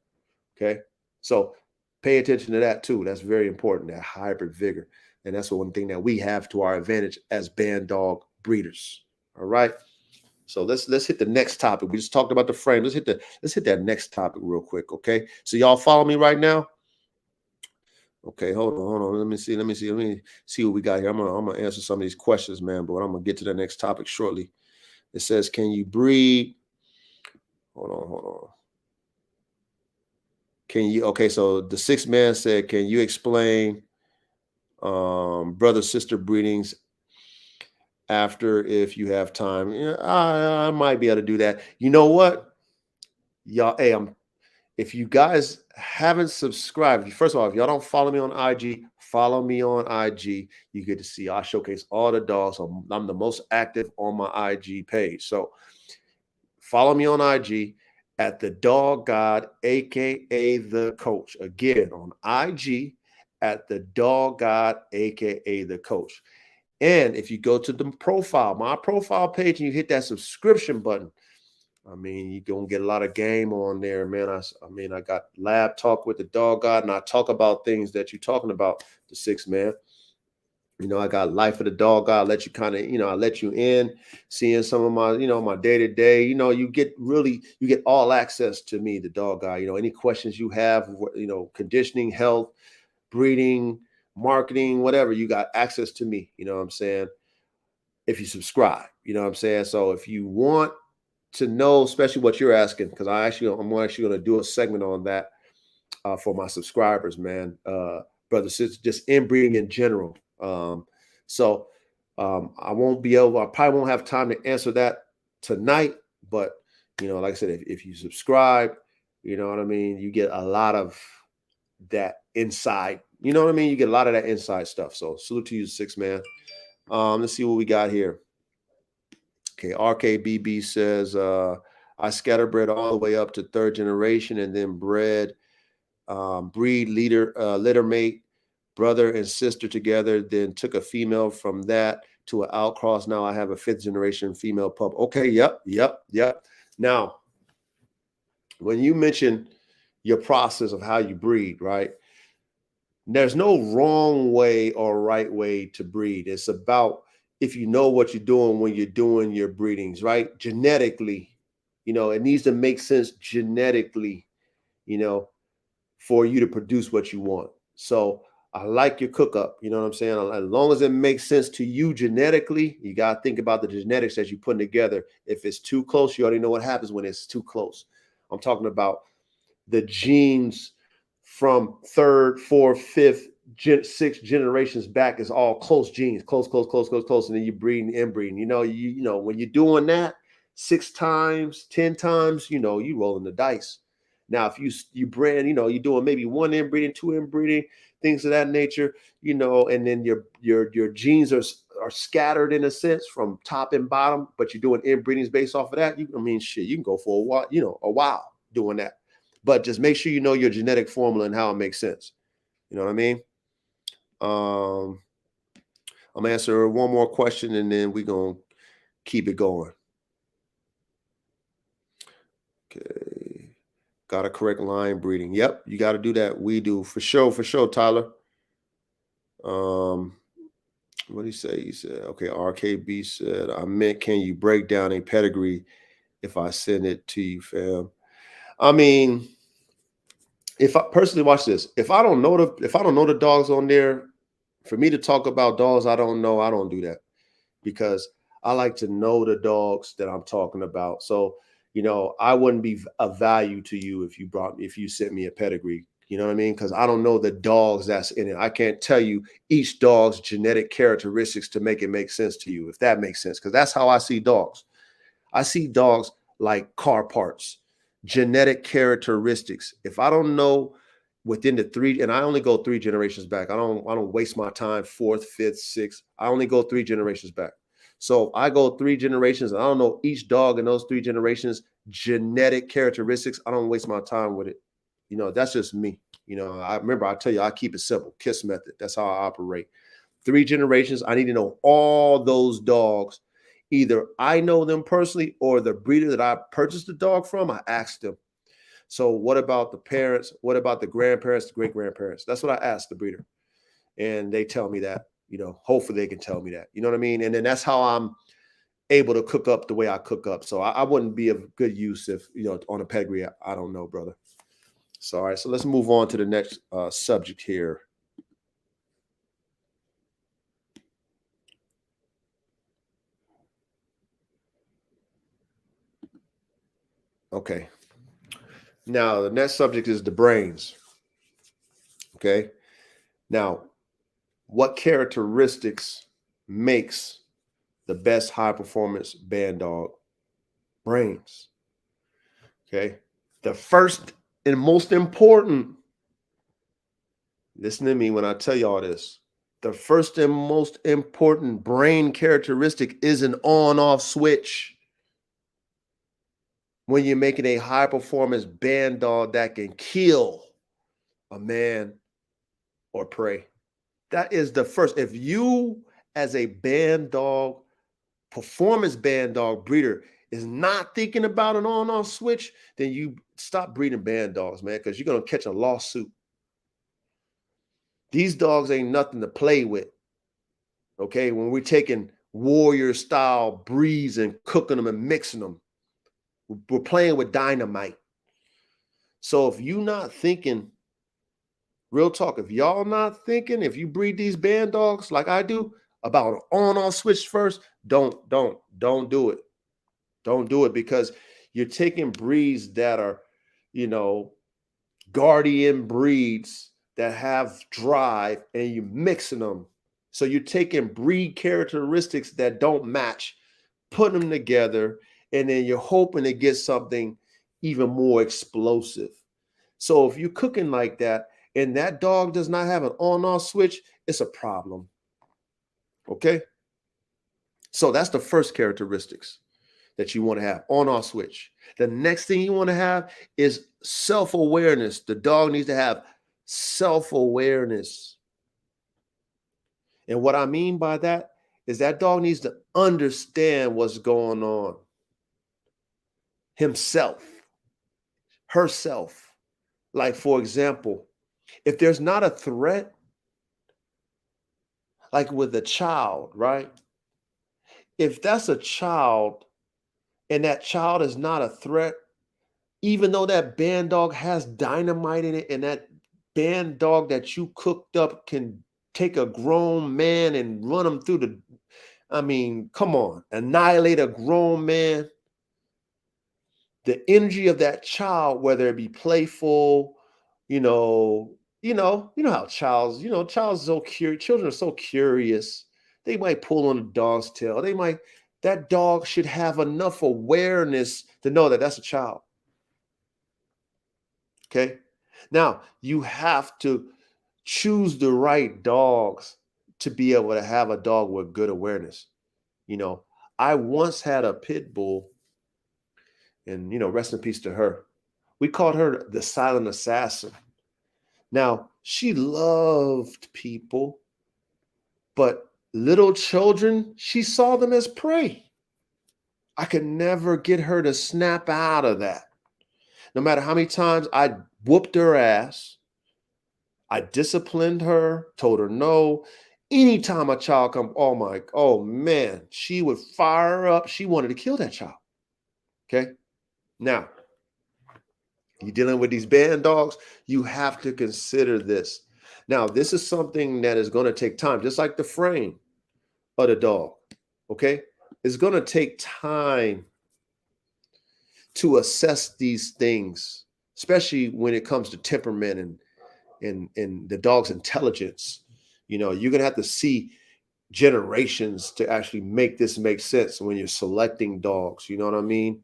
Okay. So pay attention to that too. That's very important, that hybrid vigor. And that's one thing that we have to our advantage as band dog breeders. All right. So let's hit the next topic. We just talked about the frame. Let's hit that next topic real quick. Okay. So y'all follow me right now? Okay, hold on. Let me see what we got here. I'm gonna answer some of these questions, man, but I'm gonna get to the next topic shortly. It says, can you breed? Hold on. Okay, so the sixth man said, can you explain brother-sister breedings after if you have time? Yeah, I might be able to do that. You know what? Y'all, hey, if you guys haven't subscribed, first of all, if y'all don't follow me on IG, follow me on IG. You get to see, I showcase all the dogs. I'm the most active on my IG page. So follow me on IG at the Dog God, aka the Coach. Again, on IG at the Dog God, aka the Coach. And if you go to the profile, my profile page, and you hit that subscription button, I mean, you're going to get a lot of game on there, man. I got lab talk with the dog god, and I talk about things that you're talking about, the sixth man. I got life of the dog god. I let you kind of, I let you in, seeing some of my, my day-to-day. You get all access to me, the dog god. Any questions you have, conditioning, health, breeding, marketing, whatever, you got access to me. You know what I'm saying? If you subscribe, you know what I'm saying? So if you want to know, especially what you're asking, because I'm actually going to do a segment on that for my subscribers, man, brothers, sisters, just inbreeding in general. So I probably won't have time to answer that tonight, but like I said, if you subscribe, you know what I mean, you get a lot of that inside. You know what I mean? You get a lot of that inside stuff. So salute to you, six man. Let's see what we got here. Okay, RKBB says, I scatterbred all the way up to third generation and then bred, breed litter mate, brother and sister together, then took a female from that to an outcross. Now I have a fifth generation female pup. Okay, yep. Now, when you mention your process of how you breed, right? There's no wrong way or right way to breed. It's about if you know what you're doing when you're doing your breedings, right? Genetically, it needs to make sense genetically, you know, for you to produce what you want. So I like your cook up, you know what I'm saying? As long as it makes sense to you genetically, you got to think about the genetics that you're putting together. If it's too close, you already know what happens when it's too close. I'm talking about the genes from third, fourth, fifth, sixth generations back is all close genes, close, and then you breeding, inbreeding. When you're doing that 6 times, 10 times, you rolling the dice. Now, if you brand, you're doing maybe 1 inbreeding, 2 inbreeding, things of that nature, and then your genes are scattered in a sense from top and bottom, but you're doing inbreedings based off of that. You can go for a while doing that. But just make sure you know your genetic formula and how it makes sense. You know what I mean? I'm gonna answer one more question and then we're gonna keep it going. Okay. Got a correct line breeding. Yep, you got to do that. We do for sure, Tyler. What did he say? He said, okay, RKB said, I meant, can you break down a pedigree if I send it to you, fam? I mean, if I personally watch this, if I don't know the dogs on there, for me to talk about dogs I don't know, I don't do that because I like to know the dogs that I'm talking about. So, I wouldn't be of value to you if you sent me a pedigree. You know what I mean? Because I don't know the dogs that's in it. I can't tell you each dog's genetic characteristics to make it make sense to you, if that makes sense. Because that's how I see dogs. I see dogs like car parts, genetic characteristics. If I don't know within the 3, and I only go 3 generations back. I don't waste my time 4th, 5th, 6th. I only go 3 generations back. So I go 3 generations and I don't know each dog in those 3 generations genetic characteristics. I don't waste my time with it. That's just me. I tell you, I keep it simple. KISS method. That's how I operate. 3 generations. I need to know all those dogs. Either I know them personally or the breeder that I purchased the dog from, I asked them. So what about the parents? What about the grandparents, the great-grandparents? That's what I asked the breeder. And they tell me that, hopefully they can tell me that. You know what I mean? And then that's how I'm able to cook up the way I cook up. So I wouldn't be of good use if, on a pedigree, I don't know, brother. So, all right. So let's move on to the next subject here. Okay. Now, the next subject is the brains. Okay. Now, what characteristics makes the best high performance Bandog? Brains. Okay. The first and most important, listen to me when I tell you all this. The first and most important brain characteristic is an on-off switch. When you're making a high performance Bandog that can kill a man or prey. That is the first. If you, as a Bandog, performance Bandog breeder, is not thinking about an on-off switch, then you stop breeding Bandogs, man, because you're going to catch a lawsuit. These dogs ain't nothing to play with. Okay, when we're taking warrior style breeds and cooking them and mixing them, we're playing with dynamite. So if you not thinking, real talk, if y'all not thinking, if you breed these Bandogs like I do about an on-off switch first, don't do it. Don't do it because you're taking breeds that are, guardian breeds that have drive and you're mixing them. So you're taking breed characteristics that don't match, putting them together, and then you're hoping to get something even more explosive. So if you're cooking like that and that dog does not have an on-off switch, it's a problem. Okay? So that's the first characteristics. that you want to have, on off switch. The next thing you want to have is self-awareness. The dog needs to have self-awareness. And what I mean by that is that dog needs to understand what's going on. Himself, herself. Like, for example, if there's not a threat, like with a child, right? If that's a child and that child is not a threat, even though that Bandog has dynamite in it and that Bandog that you cooked up can take a grown man and run him through the, I mean, come on, annihilate a grown man. The energy of that child, whether it be playful, how child's so curious, children are so curious. They might pull on a dog's tail. That dog should have enough awareness to know that that's a child. Okay. Now you have to choose the right dogs to be able to have a dog with good awareness. I once had a pit bull, and rest in peace to her. We called her the silent assassin. Now, she loved people, but little children, she saw them as prey. I could never get her to snap out of that. No matter how many times I whooped her ass, I disciplined her, told her no. Anytime a child come, oh man, she would fire up. She wanted to kill that child. Okay. Now, you're dealing with these Bandogs, you have to consider this. Now, this is something that is going to take time, just like the frame of the dog. Okay. It's going to take time to assess these things, especially when it comes to temperament and the dog's intelligence. You're going to have to see generations to actually make this make sense when you're selecting dogs. You know what I mean?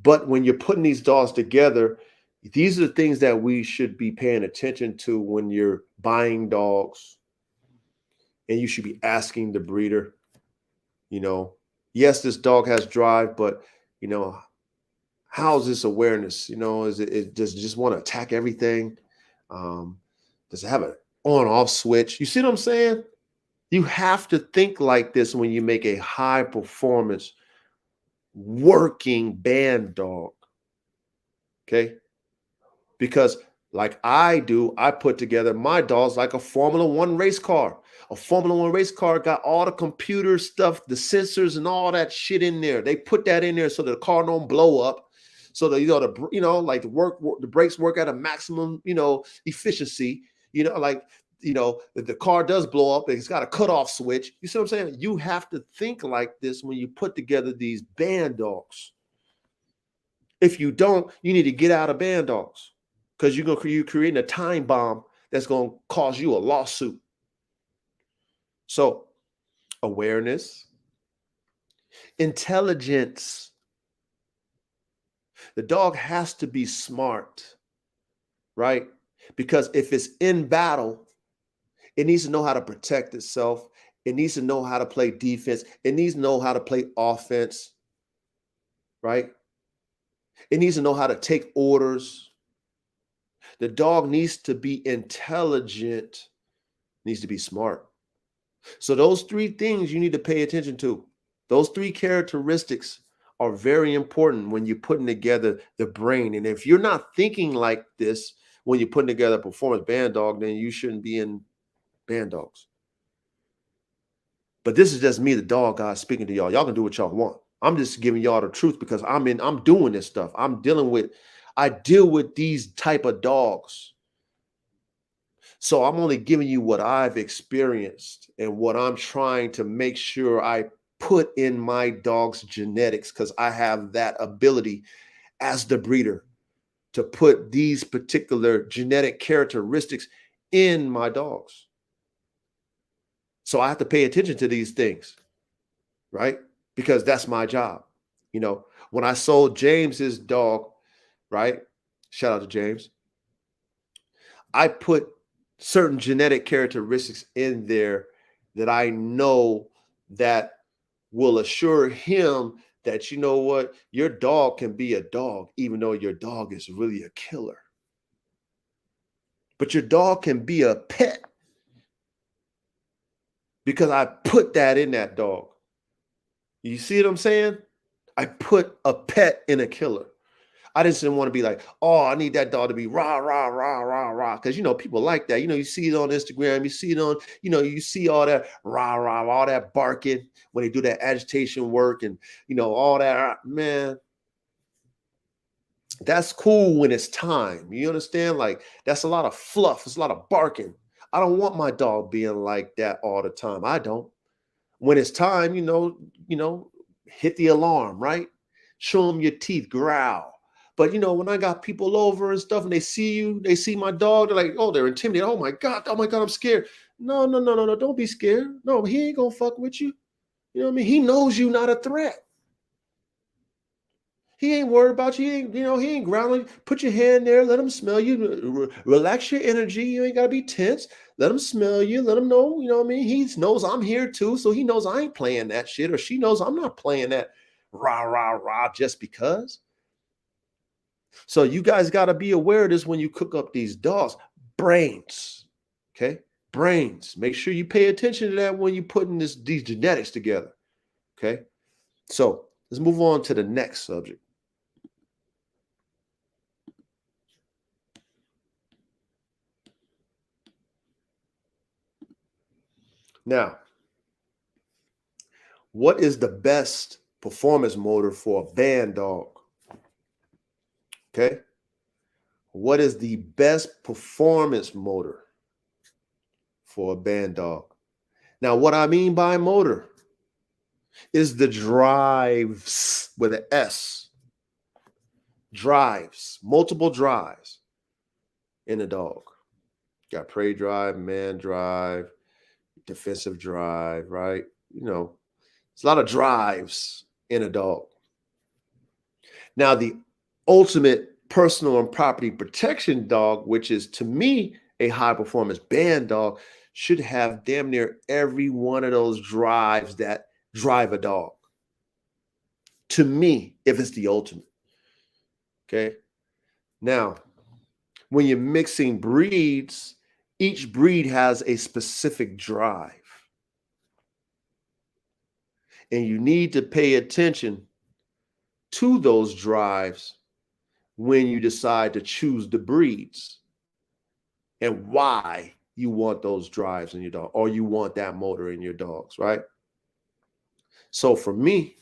But when you're putting these dogs together, these are the things that we should be paying attention to when you're buying dogs. And you should be asking the breeder, yes, this dog has drive, but, how's this awareness? Is does it just want to attack everything? Does it have an on-off switch? You see what I'm saying? You have to think like this when you make a high performance working Bandog. Okay. Because like I do, I put together my dogs like a Formula One race car. A Formula One race car got all the computer stuff, the sensors and all that shit in there. They put that in there so that the car don't blow up. So that, the brakes work at a maximum, efficiency, if the car does blow up, it's got a cutoff switch. You see what I'm saying? You have to think like this when you put together these Bandogs. If you don't, you need to get out of Bandogs because you're creating a time bomb that's going to cause you a lawsuit. So, awareness, intelligence. The dog has to be smart, right? Because if it's in battle, it needs to know how to protect itself. It needs to know how to play defense. It needs to know how to play offense, right? It needs to know how to take orders. The dog needs to be intelligent, needs to be smart. So those three things you need to pay attention to. Those three characteristics are very important when you're putting together the brain. And if you're not thinking like this when you're putting together a performance Bandog, then you shouldn't be in Bandogs. But this is just me, the dog guy, speaking to y'all. Y'all can do what y'all want. I'm just giving y'all the truth because I'm doing this stuff. I deal with these type of dogs. So I'm only giving you what I've experienced and what I'm trying to make sure I put in my dog's genetics, because I have that ability as the breeder to put these particular genetic characteristics in my dogs. So I have to pay attention to these things, right? Because that's my job. When I sold James his dog, right? Shout out to James. I put certain genetic characteristics in there that I know that will assure him that, you know what, your dog can be a dog, even though your dog is really a killer. But your dog can be a pet because I put that in that dog. You see what I'm saying? I put a pet in a killer. I just didn't want to be like, oh, I need that dog to be rah, rah, rah, rah, rah. Because, people like that. You see it on Instagram. You see it on, you see all that rah, rah, all that barking when they do that agitation work and, all that. Man, that's cool when it's time. You understand? Like, that's a lot of fluff. It's a lot of barking. I don't want my dog being like that all the time. I don't. When it's time, hit the alarm, right? Show them your teeth, growl. But when I got people over and stuff and they see my dog, they're like, oh, they're intimidated. Oh my God, I'm scared. No, don't be scared. No, he ain't gonna fuck with you. You know what I mean? He knows you not a threat. He ain't worried about you. He ain't growling. Put your hand there, let him smell you. Relax your energy. You ain't gotta be tense. Let him smell you. Let him know, you know what I mean? He knows I'm here too. So he knows I ain't playing that shit, or she knows I'm not playing that rah, rah, rah just because. So you guys got to be aware of this when you cook up these dogs. Brains, okay? Brains. Make sure you pay attention to that when you're putting these genetics together, okay? So let's move on to the next subject. Now, what is the best performance motor for a Bandog? Okay? What is the best performance motor for a Bandog? Now, what I mean by motor is the drives with an S. Drives, multiple drives in a dog. Got prey drive, man drive, defensive drive, right? It's a lot of drives in a dog. Now, the ultimate personal and property protection dog, which is to me a high performance Bandog, should have damn near every one of those drives that drive a dog. To me, if it's the ultimate. Okay. Now, when you're mixing breeds, each breed has a specific drive. And you need to pay attention to those drives when you decide to choose the breeds and why you want those drives in your dog, or you want that motor in your dogs, right? So for me,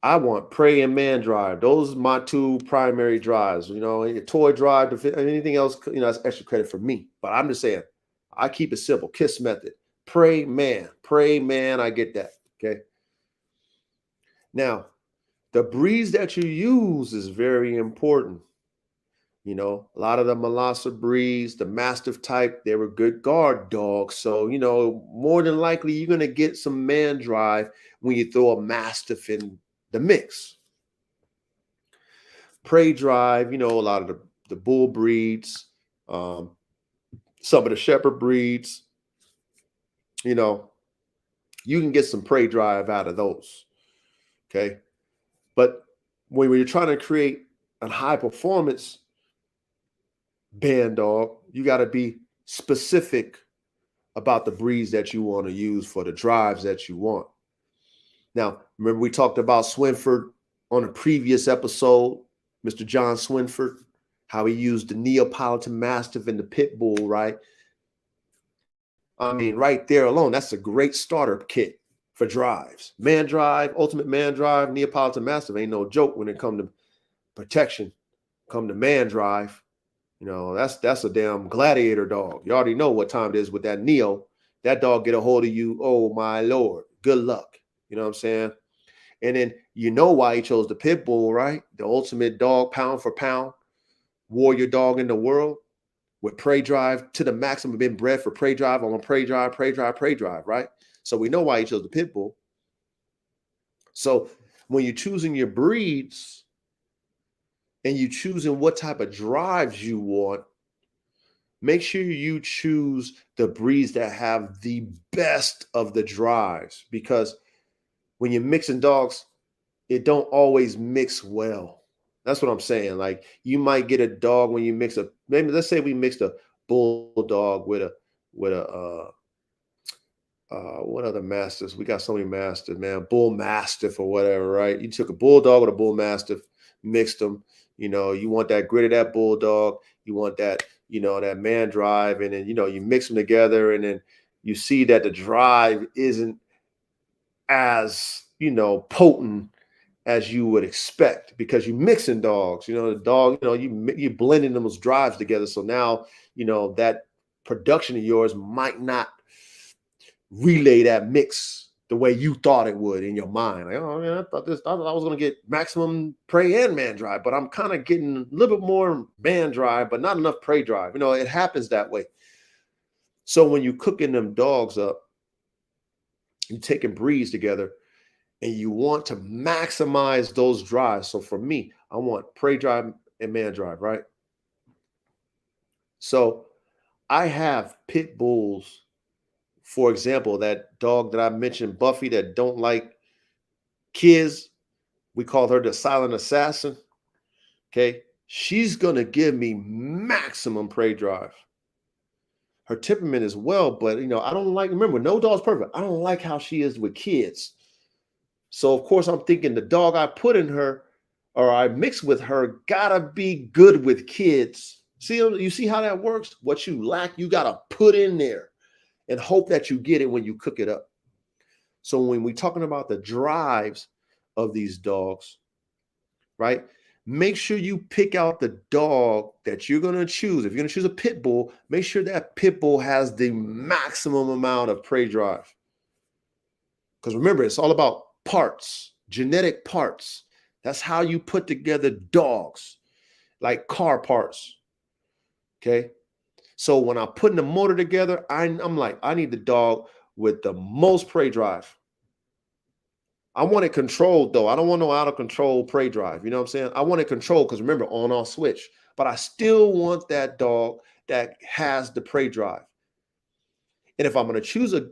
I want prey and man drive. Those are my two primary drives. A toy drive, anything else, that's extra credit for me. But I'm just saying, I keep it simple. KISS method. Prey, man. Prey, man. I get that. Okay. Now, the breeds that you use is very important. A lot of the Malasa breeds, the Mastiff type, they were good guard dogs. So, more than likely, you're going to get some man drive when you throw a Mastiff in the mix. Prey drive, a lot of the bull breeds, some of the shepherd breeds, you can get some prey drive out of those. Okay. But when you're trying to create a high performance Bandog, you got to be specific about the breeds that you want to use for the drives that you want. Now, remember we talked about Swinford on a previous episode, Mr. John Swinford, how he used the Neapolitan Mastiff and the Pit Bull, right? I mean, right there alone, that's a great starter kit for drives. Man drive, ultimate man drive, Neapolitan Mastiff ain't no joke when it comes to protection. Come to man drive, that's a damn gladiator dog. You already know what time it is with that Neo. That dog get a hold of you, oh my Lord, good luck. You know what I'm saying? And then why he chose the Pit Bull, right? The ultimate dog, pound for pound, warrior dog in the world, with prey drive to the maximum, been bred for prey drive on prey drive, right? So we know why he chose the Pit Bull. So when you're choosing your breeds and you choosing what type of drives you want, make sure you choose the breeds that have the best of the drives, because when you're mixing dogs, it don't always mix well. That's what I'm saying. Like you might get a dog when you mix maybe let's say we mixed a bulldog with a what other masters? We got so many masters, man. Bull mastiff or whatever, right? You took a bulldog with a bull mastiff, mixed them. You want that grit of that bulldog, you want that, that man drive, and then you mix them together, and then you see that the drive isn't as potent as you would expect because you're mixing dogs. The dog, you blending those drives together. So now, that production of yours might not relay that mix the way you thought it would in your mind. Like, oh man, I thought I was going to get maximum prey and man drive, but I'm kind of getting a little bit more man drive, but not enough prey drive. It happens that way. So when you cooking them dogs up, you taking breeds together, and you want to maximize those drives. So for me, I want prey drive and man drive, right? So I have pit bulls. For example, that dog that I mentioned, Buffy, that don't like kids, we call her the silent assassin. Okay. She's going to give me maximum prey drive. Her temperament as well, but I don't remember, no dog's perfect. I don't like how she is with kids. So of course I'm thinking the dog I put in her or I mix with her gotta be good with kids. You see how that works? What you lack, you gotta put in there and hope that you get it when you cook it up. So when we're talking about the drives of these dogs, right? Make sure you pick out the dog that you're going to choose. If you're going to choose a pit bull, make sure that pit bull has the maximum amount of prey drive. Because remember, it's all about parts, genetic parts. That's how you put together dogs, like car parts. Okay. So when I'm putting the motor together, I'm like, I need the dog with the most prey drive. I want it controlled though. I don't want no out of control prey drive. You know what I'm saying? I want it controlled because remember, on off switch. But I still want that dog that has the prey drive. And if I'm going to choose a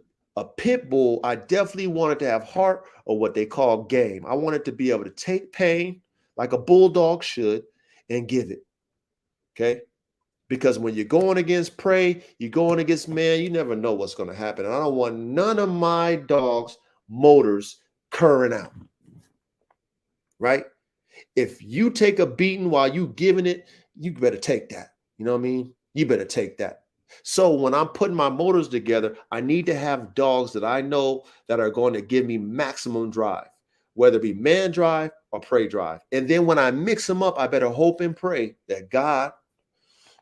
pit bull, I definitely want it to have heart or what they call game. I want it to be able to take pain like a bulldog should and give it. Okay? Because when you're going against prey, you're going against man, you never know what's going to happen. And I don't want none of my dogs' motors curring out. Right? If you take a beating while you giving it, you better take that. You know what I mean? You better take that. So when I'm putting my motors together, I need to have dogs that I know that are going to give me maximum drive, whether it be man drive or prey drive. And then when I mix them up, I better hope and pray that God,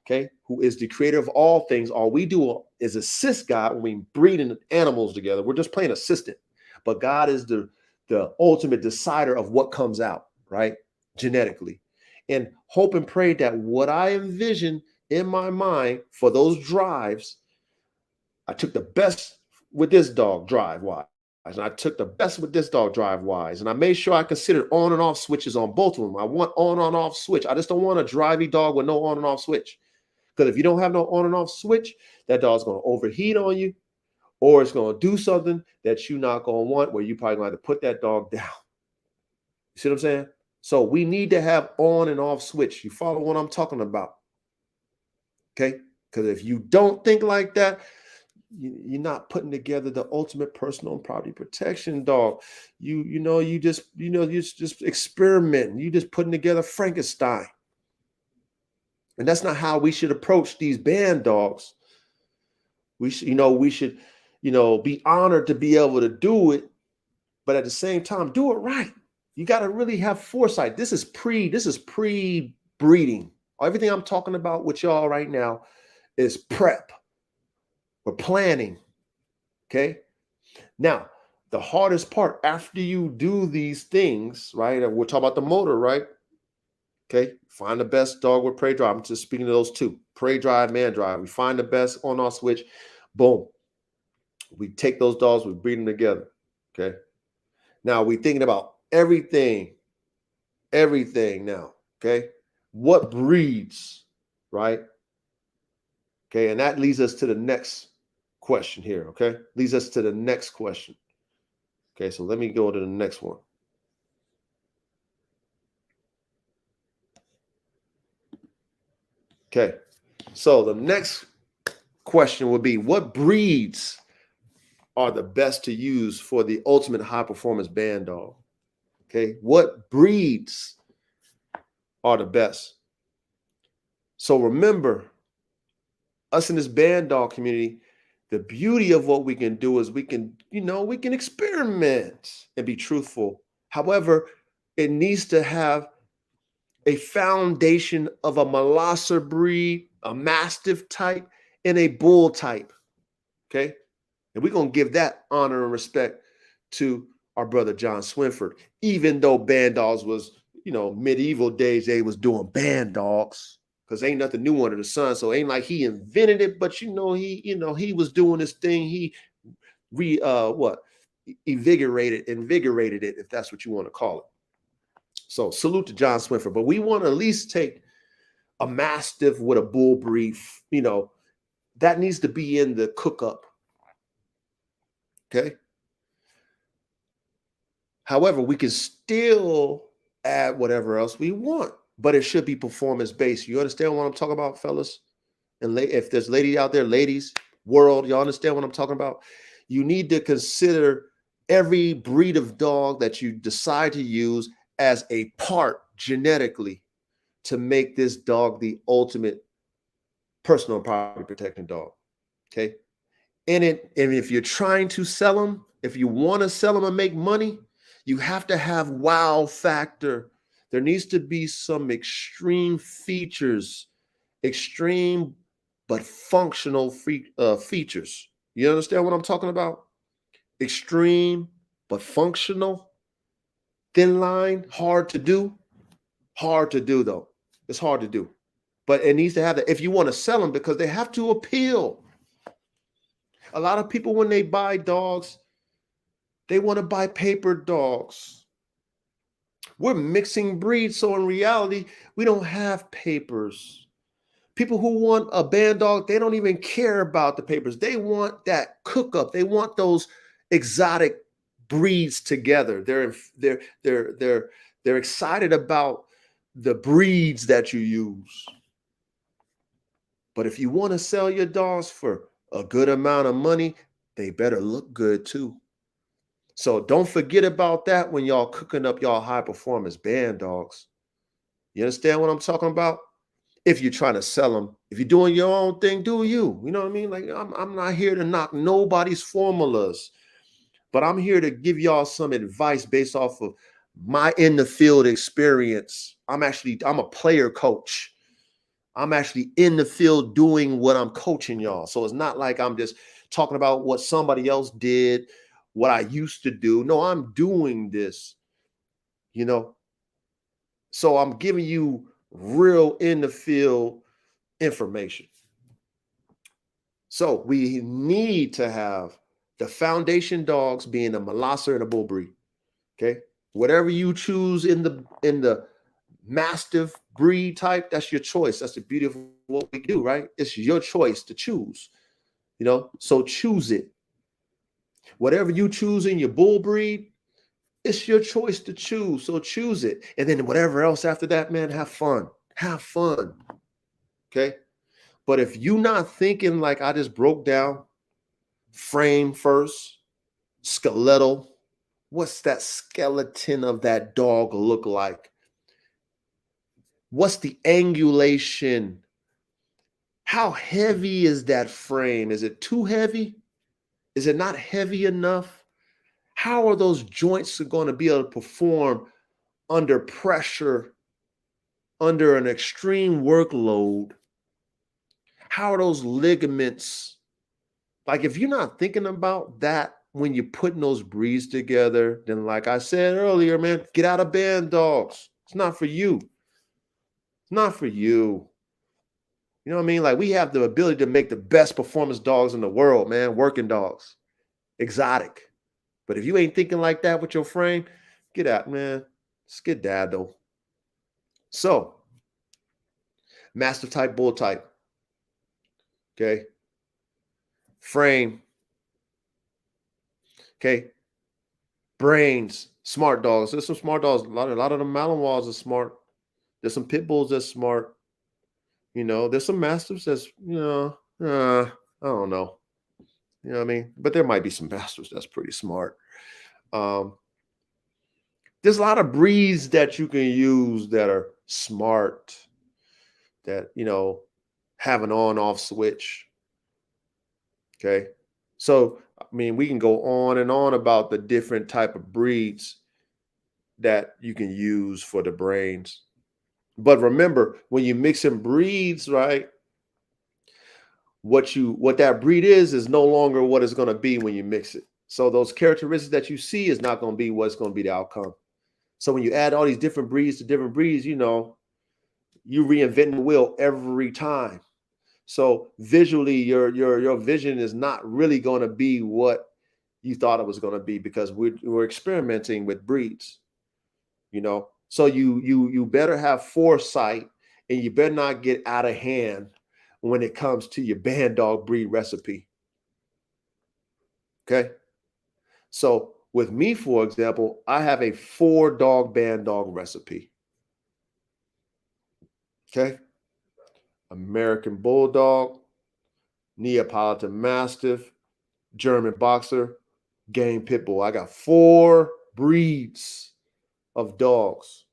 okay, who is the creator of all things, all we do is assist God when we breeding animals together. We're just playing assistant. But God is the ultimate decider of what comes out, right? Genetically. And hope and pray that what I envision in my mind for those drives, I took the best with this dog drive wise, and I took the best with this dog drive wise, and I made sure I considered on and off switches on both of them. I want on and off switch. I just don't want a drivey dog with no on and off switch, because if you don't have no on and off switch, that dog's going to overheat on you, or it's going to do something that you're not going to want, where you probably going to have to put that dog down. You see what I'm saying? So we need to have on and off switch. You follow what I'm talking about? Okay, because if you don't think like that, you're not putting together the ultimate personal and property protection dog. You just experimenting. You just putting together Frankenstein, and that's not how we should approach these band dogs. We should be honored to be able to do it, but at the same time, do it right. You got to really have foresight. This is pre-breeding. Everything I'm talking about with y'all right now is prep. We're planning. Okay. Now, the hardest part after you do these things, right? And we're talking about the motor, right? Okay. Find the best dog with prey drive. I'm just speaking of those two: prey drive, man drive. We find the best on our switch. Boom. We take those dogs, we breed them together. Okay. Now we're thinking about everything now. Okay. What breeds, right? Okay. And that leads us to the next question here. Okay. Leads us to the next question. Okay, so let me go to the next one. Okay, so the next question would be, what breeds are the best to use for the ultimate high performance band dog? Okay, what breeds are the best? So remember, us in this band dog community, the beauty of what we can do is we can, we can experiment and be truthful. However, it needs to have a foundation of a Molosser breed, a Mastiff type, and a Bull type. Okay. And we're going to give that honor and respect to our brother John Swinford, even though band dogs was, medieval days, they was doing band dogs because ain't nothing new under the sun. So ain't like he invented it, but he was doing this thing. He invigorated it, if that's what you want to call it. So salute to John Swinford. But we want to at least take a Mastiff with a bull breed, that needs to be in the cook up. Okay. However, we can still add whatever else we want, but it should be performance based. You understand what I'm talking about, fellas? And if there's lady out there, ladies, world, y'all understand what I'm talking about? You need to consider every breed of dog that you decide to use as a part genetically to make this dog the ultimate personal property protection dog. Okay. And if you're trying to sell them, if you want to sell them and make money, you have to have wow factor. There needs to be some extreme features, extreme but functional features. You understand what I'm talking about? Extreme but functional, thin line, hard to do. Hard to do though. It's hard to do. But it needs to have that if you want to sell them, because they have to appeal. A lot of people, when they buy dogs, they want to buy paper dogs. We're mixing breeds, so in reality, we don't have papers. People who want a band dog, they don't even care about the papers. They want that cook up. They want those exotic breeds together. They're excited about the breeds that you use. But if you want to sell your dogs for a good amount of money, they better look good too. So don't forget about that when y'all cooking up y'all high performance band dogs. You understand what I'm talking about? If you're trying to sell them, if you're doing your own thing, do you. You know what I mean? Like I'm not here to knock nobody's formulas, but I'm here to give y'all some advice based off of my in the field experience. I'm a player coach. I'm actually in the field doing what I'm coaching y'all. So it's not like I'm just talking about what somebody else did, what I used to do. No, I'm doing this, you know. So I'm giving you real in the field information. So we need to have the foundation dogs being a Molosser and a bull breed. Okay. Whatever you choose in the Mastiff breed type, that's your choice. That's the beauty of what we do, right? It's your choice to choose, so choose it. Whatever you choose in your bull breed, it's your choice to choose. So choose it. And then whatever else after that, man, have fun. Have fun. Okay. But if you're not thinking like I just broke down, frame first, skeletal, what's that skeleton of that dog look like? What's the angulation? How heavy is that frame? Is it too heavy? Is it not heavy enough? How are those joints going to be able to perform under pressure, under an extreme workload? How are those ligaments? Like, if you're not thinking about that when you're putting those breeds together, then like I said earlier, man, get out of band dogs. It's not for you. It's not for you. You know what I mean? Like, we have the ability to make the best performance dogs in the world, man, working dogs, exotic. But if you ain't thinking like that with your frame, get out, man. Skedaddle. So, master type, bull type. Okay. Frame. Okay. Brains, smart dogs. There's some smart dogs. A lot of the Malinois are smart. There's some pit bulls that's smart. There's some mastiffs that's, I don't know. You know what I mean? But there might be some mastiffs that's pretty smart. Um, there's a lot of breeds that you can use that are smart, that, have an on-off switch. Okay. So, I mean, we can go on and on about the different type of breeds that you can use for the brains. But remember, when you mix in breeds, right? What that breed is no longer what it's going to be when you mix it. So those characteristics that you see is not going to be what's going to be the outcome. So when you add all these different breeds to different breeds, you reinvent the wheel every time. So visually, your vision is not really going to be what you thought it was going to be, because we're experimenting with breeds. So you better have foresight, and you better not get out of hand when it comes to your Bandog breed recipe. Okay. So with me, for example, I have a 4-dog Bandog recipe. Okay. American Bulldog, Neapolitan Mastiff, German Boxer, Game Pit Bull. I got 4 breeds of dogs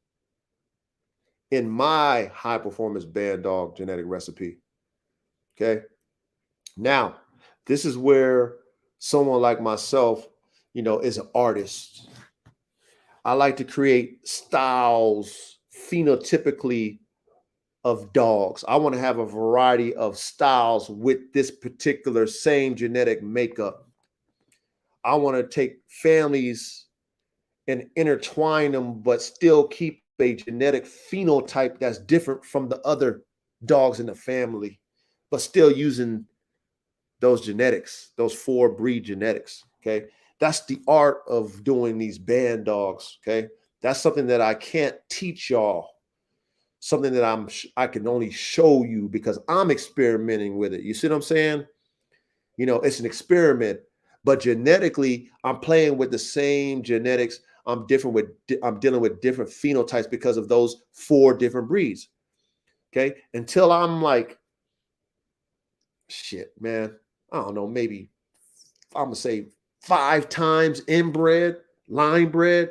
in my high performance Bandog genetic recipe. Okay. Now, this is where someone like myself, is an artist. I like to create styles phenotypically of dogs. I want to have a variety of styles with this particular same genetic makeup. I want to take families and intertwine them, but still keep a genetic phenotype that's different from the other dogs in the family, but still using those genetics, those 4 breed genetics. Okay. That's the art of doing these band dogs. Okay. That's something that I can't teach y'all. Something that I can only show you because I'm experimenting with it. You see what I'm saying? It's an experiment, but genetically, I'm playing with the same genetics. I'm dealing with different phenotypes because of those 4 different breeds. Okay. Until I'm like, shit, man, I don't know, maybe I'm going to say 5 times inbred, line bred,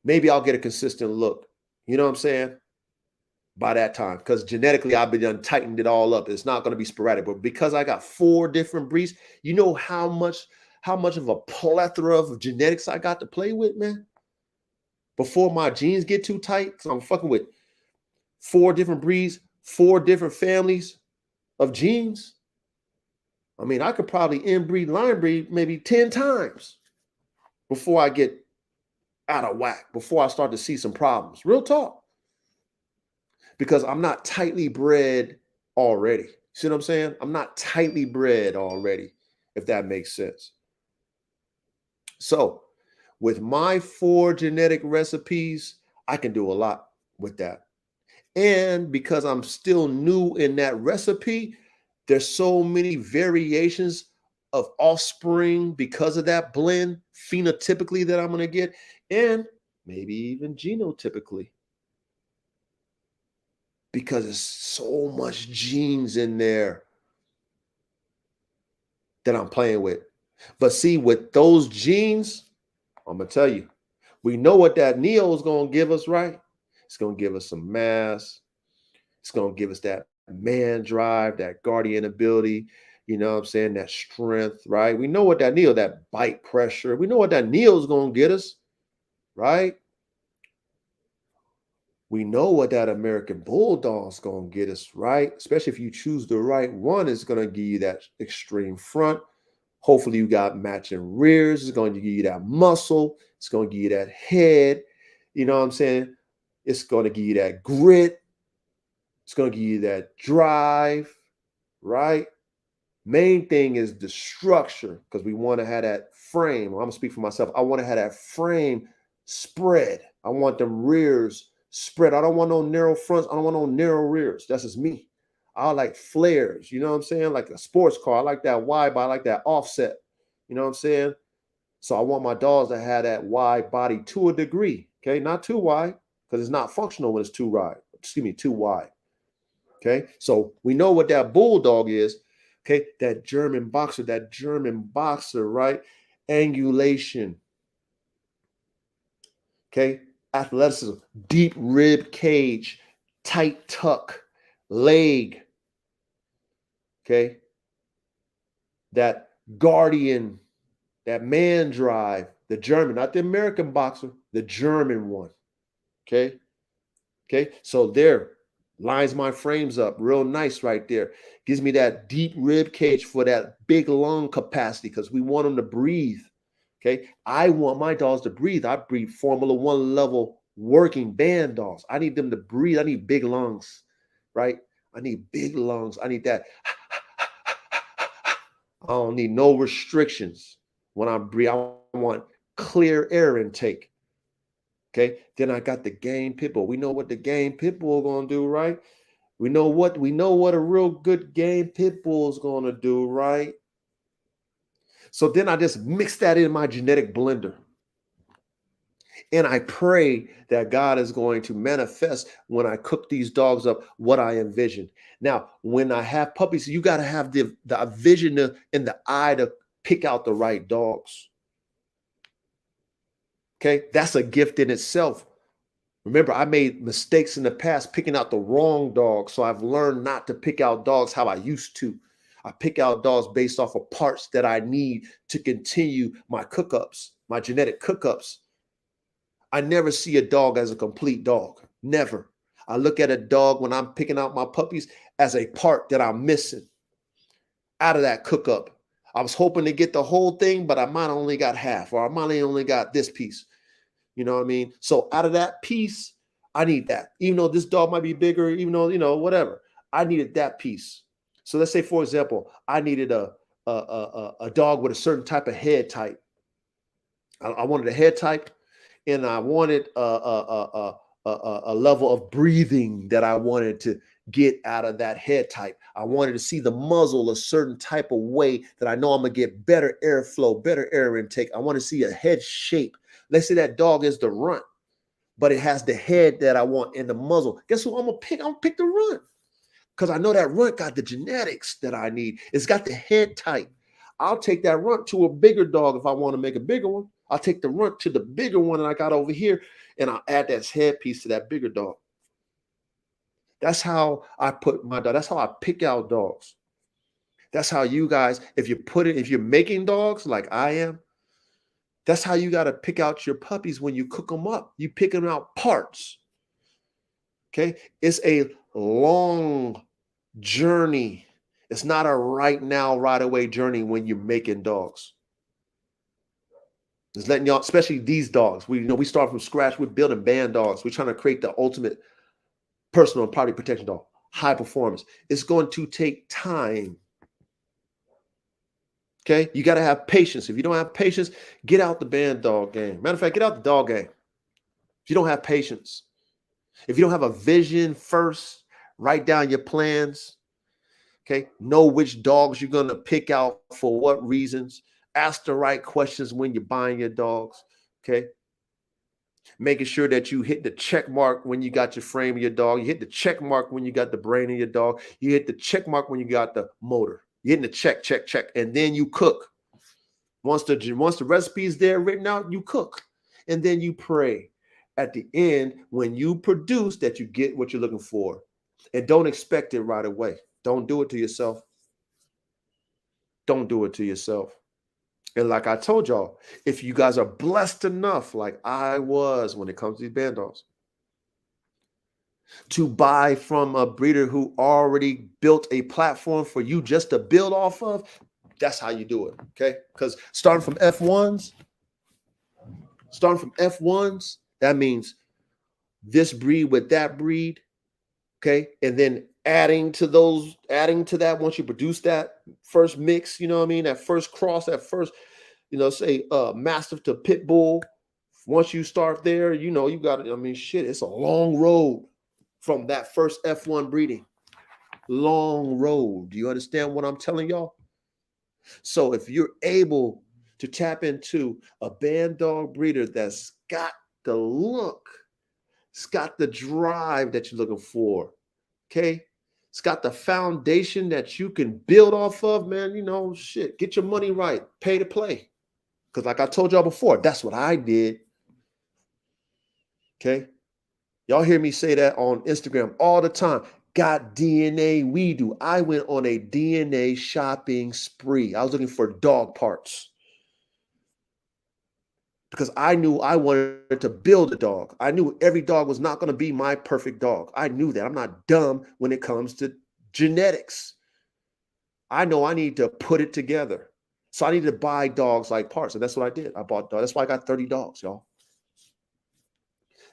maybe I'll get a consistent look. You know what I'm saying? By that time, because genetically I've been tightened it all up. It's not going to be sporadic, but because I got 4 different breeds, you know how much of a plethora of genetics I got to play with, man. Before my genes get too tight, because I'm fucking with 4 different breeds, 4 different families of genes. I mean, I could probably inbreed, line breed maybe 10 times before I get out of whack, before I start to see some problems. Real talk. Because I'm not tightly bred already. See what I'm saying? I'm not tightly bred already, if that makes sense. So with my 4 genetic recipes, I can do a lot with that. And because I'm still new in that recipe, there's so many variations of offspring because of that blend phenotypically that I'm going to get, and maybe even genotypically, because there's so much genes in there that I'm playing with. But see, with those genes, I'm going to tell you, we know what that Neo is going to give us, right? It's going to give us some mass. It's going to give us that man drive, that guardian ability, you know what I'm saying, that strength, right? We know what that Neo, that bite pressure, we know what that Neo is going to get us, right? We know what that American Bulldog is going to get us, right? Especially if you choose the right one, it's going to give you that extreme front. Hopefully you got matching rears. It's going to give you that muscle. It's going to give you that head. You know what I'm saying? It's going to give you that grit. It's going to give you that drive, right? Main thing is the structure, because we want to have that frame. I'm going to speak for myself. I want to have that frame spread. I want them rears spread. I don't want no narrow fronts. I don't want no narrow rears. That's just me. I like flares. You know what I'm saying? Like a sports car. I like that wide, but I like that offset. You know what I'm saying? So I want my dogs to have that wide body to a degree. Okay, not too wide because it's not functional when it's too wide. Excuse me, too wide. Okay, so we know what that bulldog is. Okay, that German boxer, right? Angulation. Okay, athleticism, deep rib cage, tight tuck, leg. Okay, that guardian, that man drive, the German, not the American boxer, the German one. Okay. Okay. So there lines my frames up real nice right there. Gives me that deep rib cage for that big lung capacity because we want them to breathe. Okay. I want my dogs to breathe. I breed Formula One level working band dogs. I need them to breathe. I need big lungs, right? I need big lungs. I need that. I don't need no restrictions when I breathe. I want clear air intake. Okay. Then I got the game pit bull. We know what the game pit bull gonna do, right? We know what a real good game pit bull is gonna do, right? So then I just mix that in my genetic blender. And I pray that God is going to manifest when I cook these dogs up what I envision. Now, when I have puppies, you got to have the vision in the eye to pick out the right dogs. Okay, that's a gift in itself. Remember, I made mistakes in the past picking out the wrong dogs. So I've learned not to pick out dogs how I used to. I pick out dogs based off of parts that I need to continue my cookups, my genetic cookups. I never see a dog as a complete dog. Never. I look at a dog when I'm picking out my puppies as a part that I'm missing out of that cookup. I was hoping to get the whole thing, but I might only got half, or I might only got this piece. You know what I mean? So out of that piece, I need that. Even though this dog might be bigger, even though, whatever. I needed that piece. So let's say, for example, I needed a dog with a certain type of head type. I wanted a head type, and I wanted a level of breathing that I wanted to get out of that head type. I wanted to see the muzzle a certain type of way that I know I'm gonna get better airflow, better air intake. I want to see a head shape. Let's say that dog is the runt, but it has the head that I want in the muzzle. Guess who I'm gonna pick? I'm gonna pick the runt because I know that runt got the genetics that I need. It's got the head type. I'll take that runt to a bigger dog if I want to make a bigger one. I'll take the runt to the bigger one that I got over here, and I'll add that head piece to that bigger dog. That's how I put my dog. That's how I pick out dogs. That's how you guys, if you're making dogs like I am, that's how you got to pick out your puppies when you cook them up. You pick them out parts. Okay. It's a long journey. It's not a right now, right away journey when you're making dogs. Just letting y'all, especially these dogs. We start from scratch. We're building band dogs. We're trying to create the ultimate personal and property protection dog, high performance. It's going to take time. Okay, you got to have patience. If you don't have patience, get out the band dog game. Matter of fact, get out the dog game. If you don't have patience, if you don't have a vision first, write down your plans. Okay, know which dogs you're going to pick out for what reasons. Ask the right questions when you're buying your dogs. Okay, making sure that you hit the check mark when you got your frame of your dog. You hit the check mark when you got the brain of your dog. You hit the check mark when you got the motor. You're hitting the check, and then you cook. Once the recipe is there written out, you cook, and then you pray. At the end, when you produce, that you get what you're looking for, and don't expect it right away. Don't do it to yourself. Don't do it to yourself. And like I told y'all, if you guys are blessed enough, like I was when it comes to these band dogs, to buy from a breeder who already built a platform for you just to build off of, that's how you do it. Okay. Because starting from F1s, that means this breed with that breed. Okay. And then adding to that once you produce that first mix, you know what I mean? That first cross, that first, say Mastiff to Pit Bull. Once you start there, you got it. I mean, shit, it's a long road from that first F1 breeding. Long road. Do you understand what I'm telling y'all? So if you're able to tap into a Bandog breeder that's got the look, it's got the drive that you're looking for. Okay. It's got the foundation that you can build off of, man. Shit, get your money right, pay to play. Because like I told y'all before, that's what I did. Okay. Y'all hear me say that on Instagram all the time. Got DNA, we do. I went on a DNA shopping spree. I was looking for dog parts because I knew I wanted to build a dog. I knew every dog was not going to be my perfect dog. I knew that. I'm not dumb when it comes to genetics. I know I need to put it together. So I needed to buy dogs like parts. And that's what I did. I bought dogs. That's why I got 30 dogs, y'all.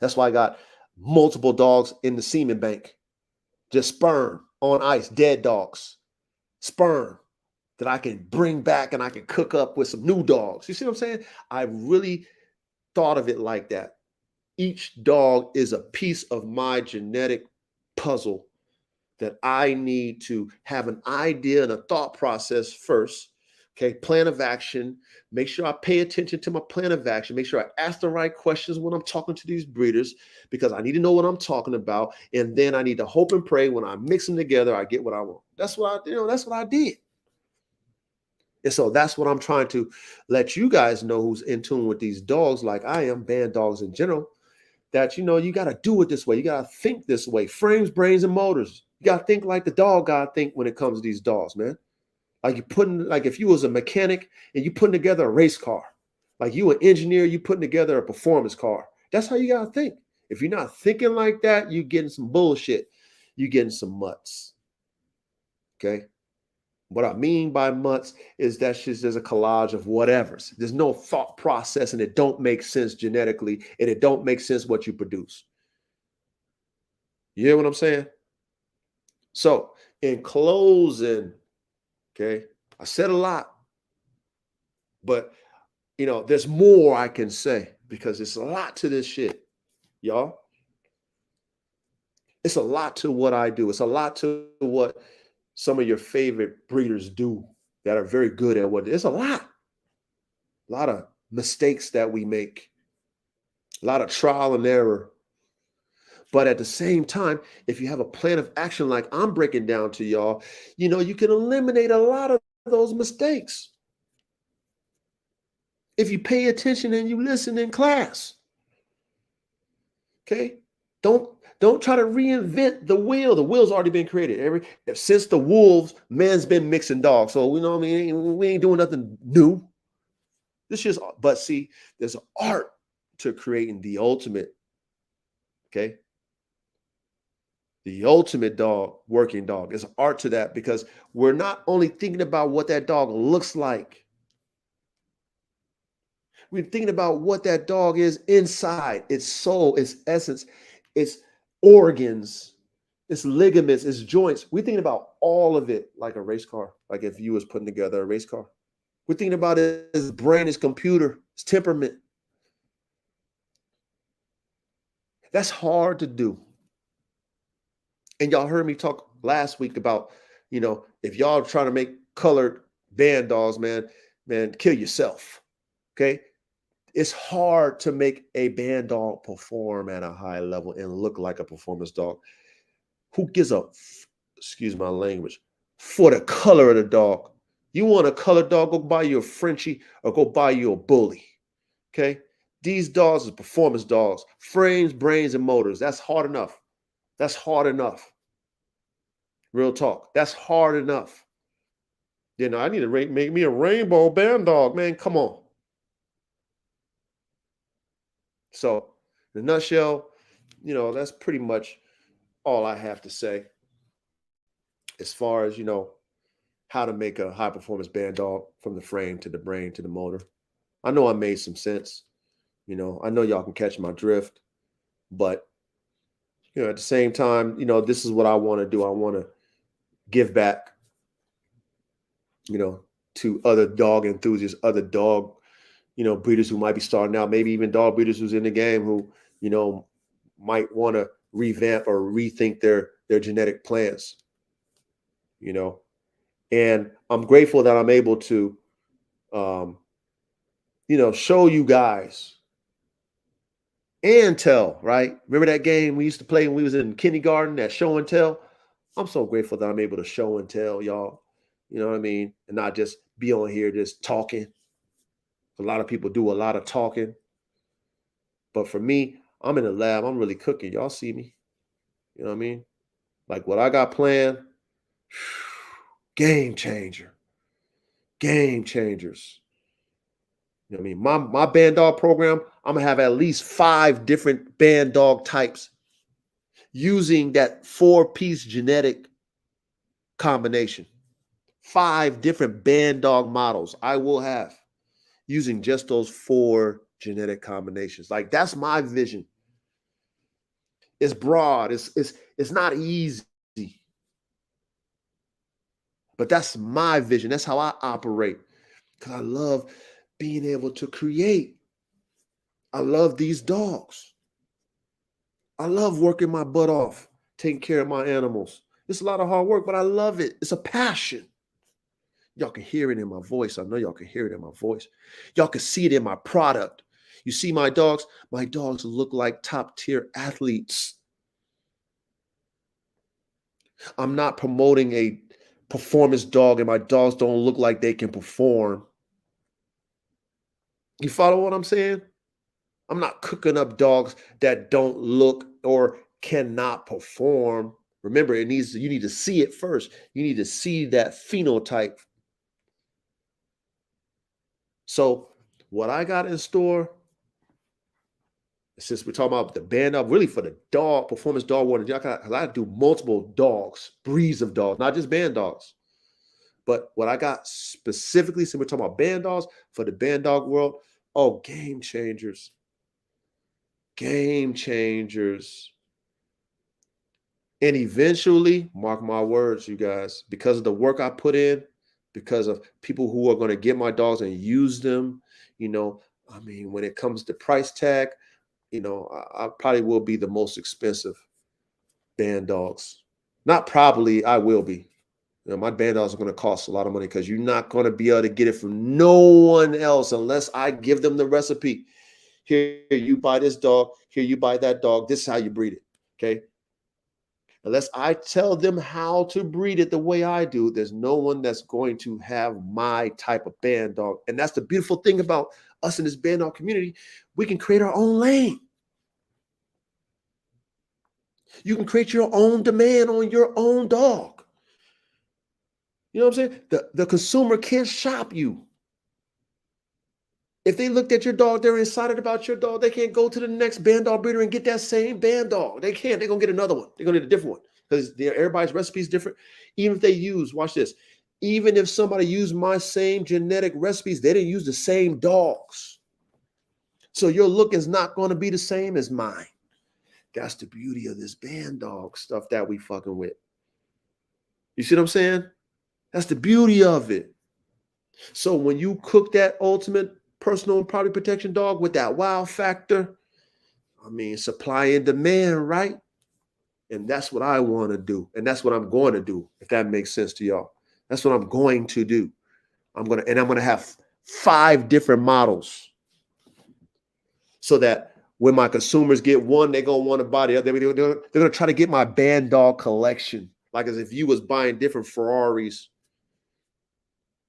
That's why I got multiple dogs in the semen bank. Just sperm on ice, dead dogs. Sperm that I can bring back and I can cook up with some new dogs. You see what I'm saying? I really thought of it like that. Each dog is a piece of my genetic puzzle that I need to have an idea and a thought process first. Okay, plan of action. Make sure I pay attention to my plan of action. Make sure I ask the right questions when I'm talking to these breeders because I need to know what I'm talking about. And then I need to hope and pray when I mix them together, I get what I want. That's what I did. And so that's what I'm trying to let you guys know who's in tune with these dogs, like I am, band dogs in general, that you got to do it this way. You got to think this way. Frames, brains, and motors. You got to think like the dog got to think when it comes to these dogs, man. Like if you was a mechanic and you putting together a race car, like you an engineer, you putting together a performance car. That's how you got to think. If you're not thinking like that, you getting some bullshit. You getting some mutts. Okay. What I mean by mutts is that just there's a collage of whatevers. There's no thought process and it don't make sense genetically and it don't make sense what you produce. You hear what I'm saying? So in closing, okay, I said a lot, but there's more I can say because it's a lot to this shit, y'all. It's a lot to what I do. It's a lot to what some of your favorite breeders do that are very good at what. It's a lot of mistakes that we make, a lot of trial and error. But at the same time, if you have a plan of action like I'm breaking down to y'all, you can eliminate a lot of those mistakes if you pay attention and you listen in class. Okay? Don't try to reinvent the wheel. The wheel's already been created. Since the wolves, man's been mixing dogs. So we ain't doing nothing new. But see, there's an art to creating the ultimate. Okay. The ultimate dog, working dog. There's an art to that because we're not only thinking about what that dog looks like. We're thinking about what that dog is inside, its soul, its essence, its organs, its ligaments, its joints. We're thinking about all of it like a race car, like if you was putting together a race car. We're thinking about his brain, his computer, his temperament. That's hard to do. And y'all heard me talk last week about, if y'all trying to make colored band dogs, man, kill yourself. Okay. It's hard to make a band dog perform at a high level and look like a performance dog. Who gives a, excuse my language, for the color of the dog? You want a colored dog, go buy you a Frenchie or go buy you a bully. Okay. These dogs are performance dogs, frames, brains, and motors. That's hard enough. That's hard enough. Real talk. That's hard enough. I need to make me a rainbow band dog, man. Come on. So, in a nutshell, that's pretty much all I have to say as far as, how to make a high performance band dog from the frame to the brain to the motor. I know I made some sense. I know y'all can catch my drift, but, at the same time, this is what I want to do. I want to give back, to other dog enthusiasts, other dog, breeders who might be starting out, maybe even dog breeders who's in the game who, might want to revamp or rethink their genetic plans, and I'm grateful that I'm able to show you guys and tell, right? Remember that game we used to play when we was in kindergarten, that show and tell? I'm so grateful that I'm able to show and tell y'all. You know what I mean? And not just be on here just talking. A lot of people do a lot of talking. But for me, I'm in the lab. I'm really cooking. Y'all see me. You know what I mean? Like what I got planned, game changer. Game changers. You know what I mean? My Bandog program, I'm gonna have at least 5 different Bandog types using that 4-piece genetic combination. 5 different Bandog models I will have using just those 4 genetic combinations. Like that's my vision. It's broad. It's not easy, but that's my vision. That's how I operate because I love being able to create. I love these dogs. I love working my butt off, taking care of my animals. It's a lot of hard work, but I love it. It's a passion. Y'all can hear it in my voice. I know y'all can hear it in my voice. Y'all can see it in my product. You see my dogs? My dogs look like top tier athletes. I'm not promoting a performance dog and my dogs don't look like they can perform. You follow what I'm saying? I'm not cooking up dogs that don't look or cannot perform. Remember, you need to see it first. You need to see that phenotype. So what I got in store, since we're talking about the band up, really for the dog, performance dog water, I do multiple dogs, breeds of dogs, not just band dogs. But what I got specifically, since we're talking about band dogs, for the band dog world, oh, game changers. Game changers. And eventually, mark my words, you guys, because of the work I put in, because of people who are going to get my dogs and use them, when it comes to price tag, I probably will be the most expensive band dogs. Not probably, I will be. My band dogs are going to cost a lot of money because you're not going to be able to get it from no one else unless I give them the recipe. Here, you buy this dog. Here, you buy that dog. This is how you breed it. Okay. Unless I tell them how to breed it the way I do, there's no one that's going to have my type of band dog. And that's the beautiful thing about us in this band dog community. We can create our own lane. You can create your own demand on your own dog. You know what I'm saying? The consumer can't shop you. If they looked at your dog, they're excited about your dog, they can't go to the next band dog breeder and get that same band dog. They can't. They're going to get another one. They're going to get a different one because everybody's recipe is different. Even if they watch this, even if somebody used my same genetic recipes, they didn't use the same dogs. So your look is not going to be the same as mine. That's the beauty of this band dog stuff that we fucking with. You see what I'm saying? That's the beauty of it. So when you cook that ultimate personal property protection dog with that wow factor, supply and demand, right? And that's what I want to do. And that's what I'm going to do, if that makes sense to y'all. That's what I'm going to do. I'm going to have 5 different models so that when my consumers get one, they're going to want to buy the other. They're going to try to get my band dog collection. Like as if you was buying different Ferraris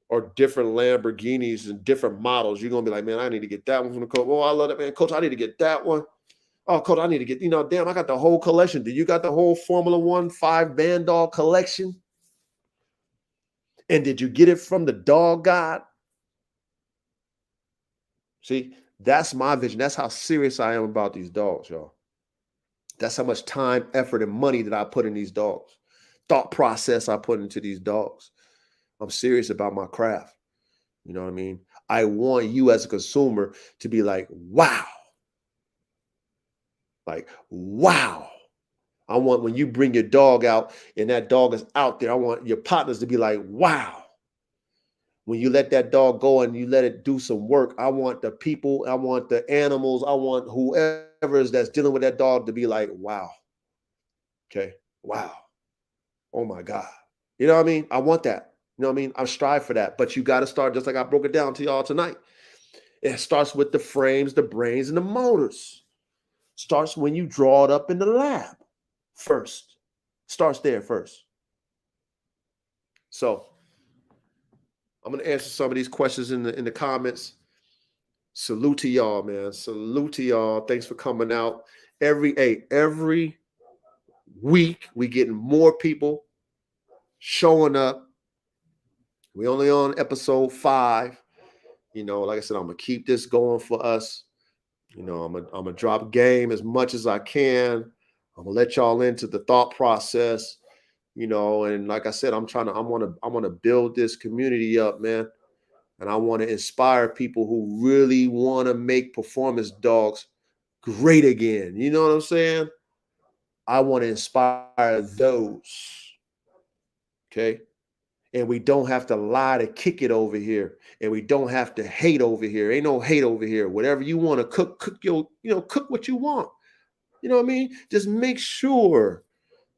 or different Lamborghinis and different models. You're going to be like, man, I need to get that one from the coach. Oh, I love that, man. Coach, I need to get that one. Oh, coach, I need to get, damn, I got the whole collection. Do you got the whole Formula 1 5 band dog collection? And did you get it from the dog god? See, that's my vision. That's how serious I am about these dogs, y'all. That's how much time, effort, and money that I put in these dogs. Thought process I put into these dogs. I'm serious about my craft. You know what I mean? I want you as a consumer to be like, wow. Like, wow. I want when you bring your dog out and that dog is out there, I want your partners to be like, wow. When you let that dog go and you let it do some work, I want the people, I want the animals, I want whoever is that's dealing with that dog to be like, wow. Okay. Wow. Oh my God. You know what I mean? I want that. You know what I mean? I strive for that. But you got to start just like I broke it down to y'all tonight. It starts with the frames, the brains, and the motors. Starts when you draw it up in the lab first. Starts there first. So I'm gonna answer some of these questions in the comments. Salute to y'all, man. Salute to y'all. Thanks for coming out. Every week we getting more people showing up. We only on episode 5. Like I said, I'm gonna keep this going for us. I'm gonna drop game as much as I can. I'm gonna let y'all into the thought process. And like I said, I want to build this community up, man. And I want to inspire people who really want to make performance dogs great again. You know what I'm saying? I want to inspire those. Okay. And we don't have to lie to kick it over here. And we don't have to hate over here. Ain't no hate over here. Whatever you want to cook cook what you want. You know what I mean? Just make sure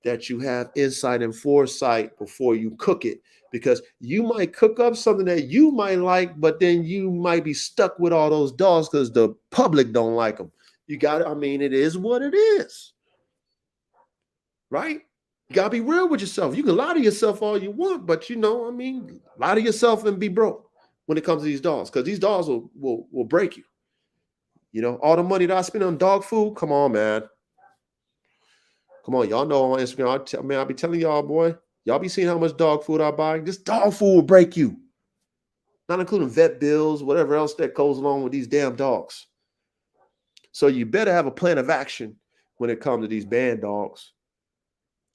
that you have insight and foresight before you cook it, because you might cook up something that you might like, but then you might be stuck with all those dogs because the public don't like them. You got it. I mean, it is what it is, right? You gotta be real with yourself. You can lie to yourself all you want, but lie to yourself and be broke when it comes to these dogs, because these dogs will break you. All the money that I spend on dog food, come on, man. Come on, y'all know on Instagram, I'll be telling y'all, boy, y'all be seeing how much dog food I buy. This dog food will break you. Not including vet bills, whatever else that goes along with these damn dogs. So you better have a plan of action when it comes to these band dogs.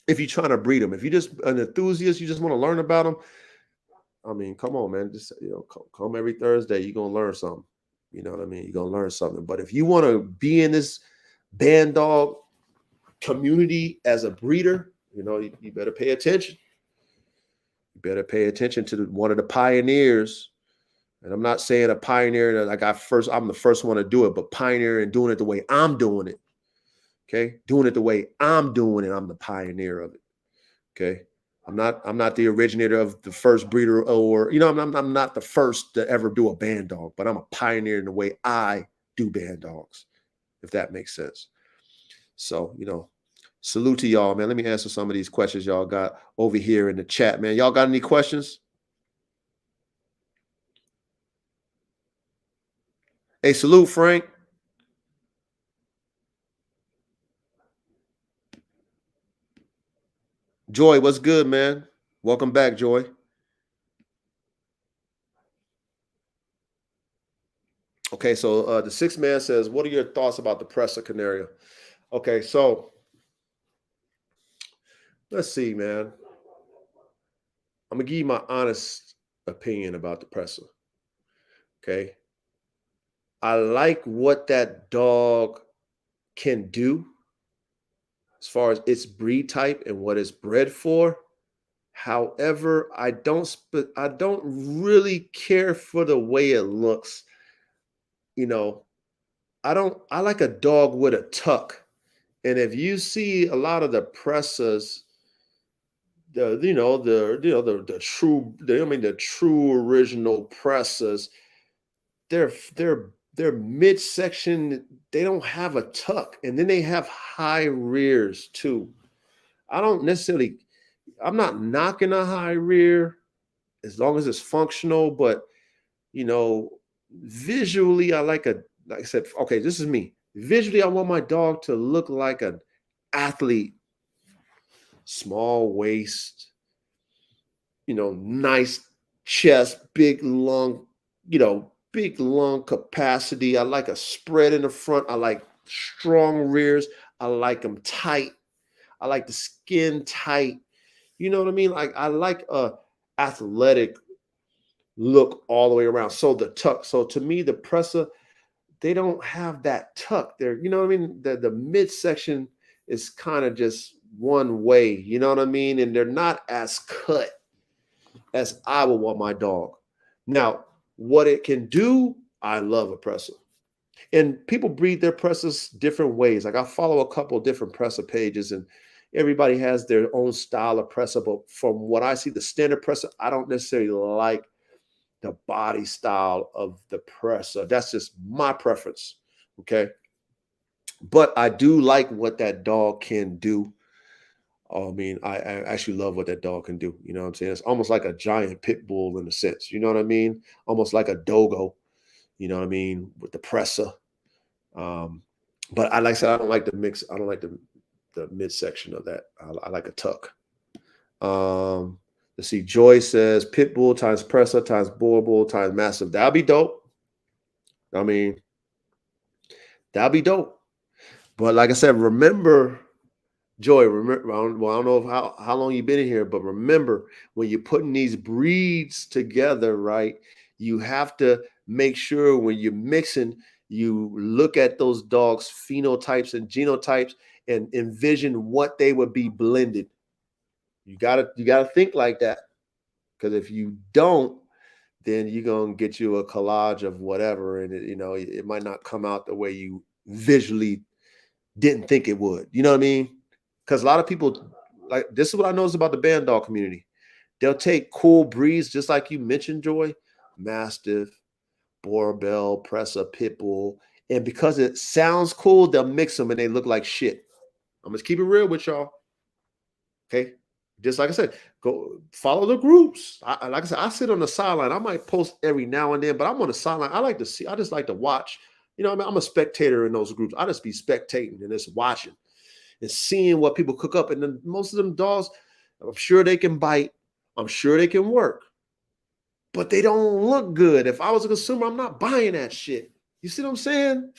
If you're trying to breed them, if you're just an enthusiast, you just want to learn about them. Come on, man. Just come every Thursday. You're gonna learn something. You know what I mean? You're gonna learn something. But if you want to be in this band dog community as a breeder, you better pay attention. You better pay attention to one of the pioneers. And I'm not saying a pioneer like I'm the first one to do it, but pioneer and doing it the way I'm doing it. Okay, doing it the way I'm doing it. I'm the pioneer of it. Okay, I'm not the originator of the first breeder, or I'm not the first to ever do a band dog, but I'm a pioneer in the way I do band dogs, if that makes sense. So, salute to y'all, man. Let me answer some of these questions y'all got over here in the chat, man. Y'all got any questions? Hey, salute, Frank. Joy, what's good, man? Welcome back, Joy. Okay, so the sixth man says, what are your thoughts about the Pressa Canario? Okay, so let's see, man. I'm gonna give you my honest opinion about the Pressa. Okay, I like what that dog can do as far as its breed type and what it's bred for. However, I don't really care for the way it looks. I like a dog with a tuck. And if you see a lot of the Pressas, the true original Pressas, their midsection, they don't have a tuck, and then they have high rears too. I'm not knocking a high rear as long as it's functional, but visually, like I said, okay, this is me. Visually, I want my dog to look like an athlete, small waist, nice chest, big lung capacity. I like a spread in the front. I like strong rears. I like them tight. I like the skin tight. You know what I mean? Like, I like a athletic look all the way around. So the tuck. So to me, the Pressa, they don't have that tuck there. You know what I mean? The midsection is kind of just one way. You know what I mean? And they're not as cut as I would want my dog. Now, what it can do, I love a Pressa. And people breed their Pressas different ways. Like, I follow a couple of different Pressa pages, and everybody has their own style of Pressa. But from what I see, the standard Pressa, I don't necessarily like the body style of the presser. That's just my preference. Okay. But I do like what that dog can do. I mean, I actually love what that dog can do. You know what I'm saying? It's almost like a giant pit bull in a sense. You know what I mean? Almost like a dogo. You know what I mean? With the presser. Um, but I like I said, I don't like the mix. I don't like the midsection of that. I like a tuck. Um, let's see. Joy says pit bull times presser times boar bull times massive. That'll be dope. I mean, that'll be dope. But like I said, remember, Joy, remember, I don't know how long you've been in here, but remember when you're putting these breeds together, right? You have to make sure when you're mixing, you look at those dogs' phenotypes and genotypes and envision what they would be blended. You gotta think like that. Because if you don't, then you're gonna get you a collage of whatever, and it might not come out the way you visually didn't think it would. You know what I mean? Because a lot of people, like, this is what I noticed about the Bandog community. They'll take cool breeds, just like you mentioned, Joy, Mastiff, Borbell, Presser, Pitbull, and because it sounds cool, they'll mix them and they look like shit. I'm just keep it real with y'all. Okay. Just like I said, go follow the groups. Like I said, I sit on the sideline. I might post every now and then, but I'm on the sideline. I like to see, I just like to watch. You know what I mean? I'm a spectator in those groups. I just be spectating and just watching and seeing what people cook up. And then most of them dogs, I'm sure they can bite. I'm sure they can work, but they don't look good. If I was a consumer, I'm not buying that shit. You see what I'm saying?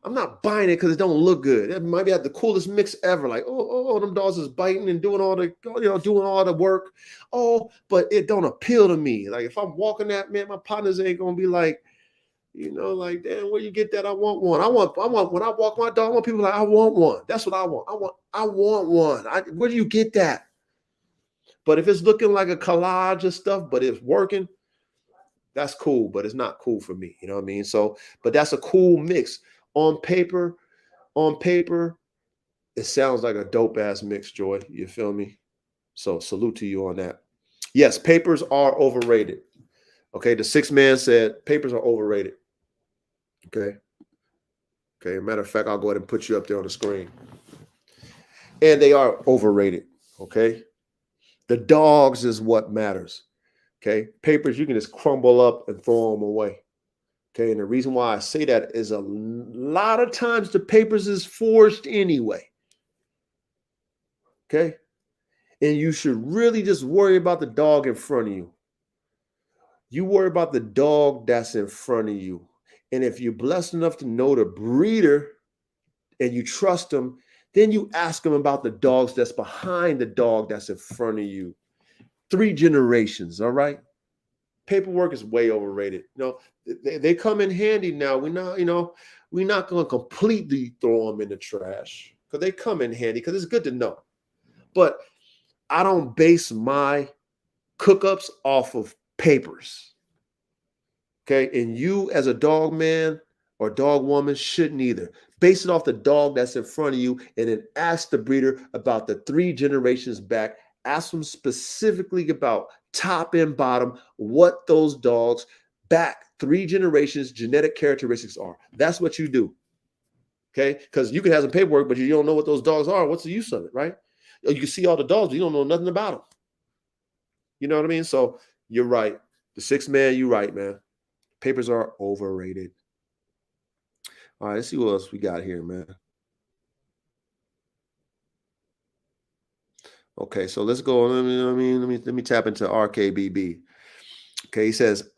I'm not buying it because it don't look good. It might be the coolest mix ever. Like, them dogs is biting and doing all the work. Oh, but it don't appeal to me. Like if I'm walking that, man, my partners ain't gonna be like, like, damn, where you get that? I want one. I want when I walk my dog, I want people like, I want one. That's what I want. I want one. Where do you get that? But if it's looking like a collage of stuff, but it's working, that's cool, but it's not cool for me. You know what I mean? So, but that's a cool mix. On paper, it sounds like a dope ass mix, Joy. You feel me? So salute to you on that. Yes, papers are overrated. Okay, the 6 man said papers are overrated. Okay. Matter of fact, I'll go ahead and put you up there on the screen. And they are overrated. Okay. The dogs is what matters. Okay. Papers, you can just crumble up and throw them away. Okay. And the reason why I say that is a lot of times the papers is forged anyway. Okay. And you should really just worry about the dog in front of you. You worry about the dog that's in front of you. And if you're blessed enough to know the breeder and you trust them, then you ask them about the dogs that's behind the dog that's in front of you. 3 generations, all right? Paperwork is way overrated. They come in handy now. We're not going to completely throw them in the trash because they come in handy because it's good to know. But I don't base my cookups off of papers. Okay. And you as a dog man or dog woman shouldn't either. Base it off the dog that's in front of you and then ask the breeder about the 3 generations back. Ask them specifically about top and bottom, what those dogs back 3 generations genetic characteristics are. That's what you do. Okay. Because you can have some paperwork, but you don't know what those dogs are. What's the use of it, right? You can see all the dogs, but you don't know nothing about them. You know what I mean? So you're right. The 6 man, you're right, man. Papers are overrated. All right, let's see what else we got here, man. Okay, so let's go. Let me tap into RKBB. Okay, he says,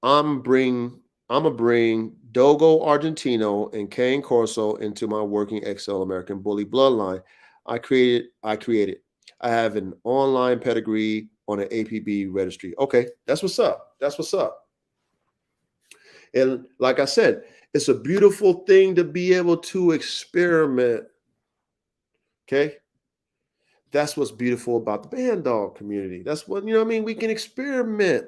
I'm gonna bring Dogo Argentino and Cane Corso into my working XL American Bully bloodline. I created. I have an online pedigree on an APB registry. Okay, that's what's up. And like I said, it's a beautiful thing to be able to experiment. Okay. That's what's beautiful about the Bandog community. That's what, we can experiment.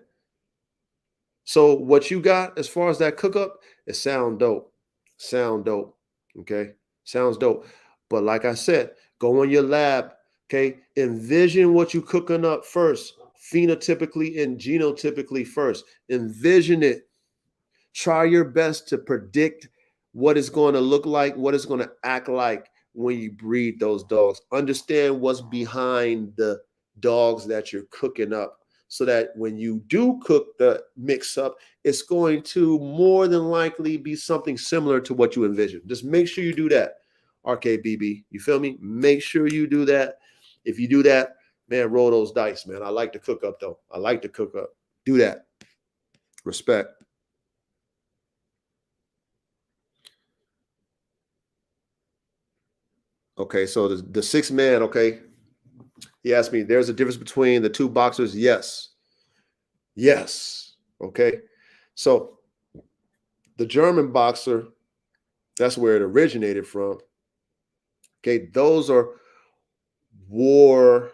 So what you got as far as that cook up, it sound dope. Okay. Sounds dope. But like I said, go in your lab. Okay. Envision what you cooking up first. phenotypically and genotypically first. Envision it. Try your best to predict what it's going to look like, what it's going to act like when you breed those dogs. Understand what's behind the dogs that you're cooking up, so that when you do cook the mix up, it's going to more than likely be something similar to what you envision. Just make sure you do that, RKBB. You feel me? Make sure you do that. If you do that, man, roll those dice, man. I like to cook up, though. I like to cook up. Do that. Respect. Okay, so the sixth man, okay. He asked me, there's a difference between the two boxers? Yes. Yes. Okay. So the German boxer, that's where it originated from. Okay. Those are war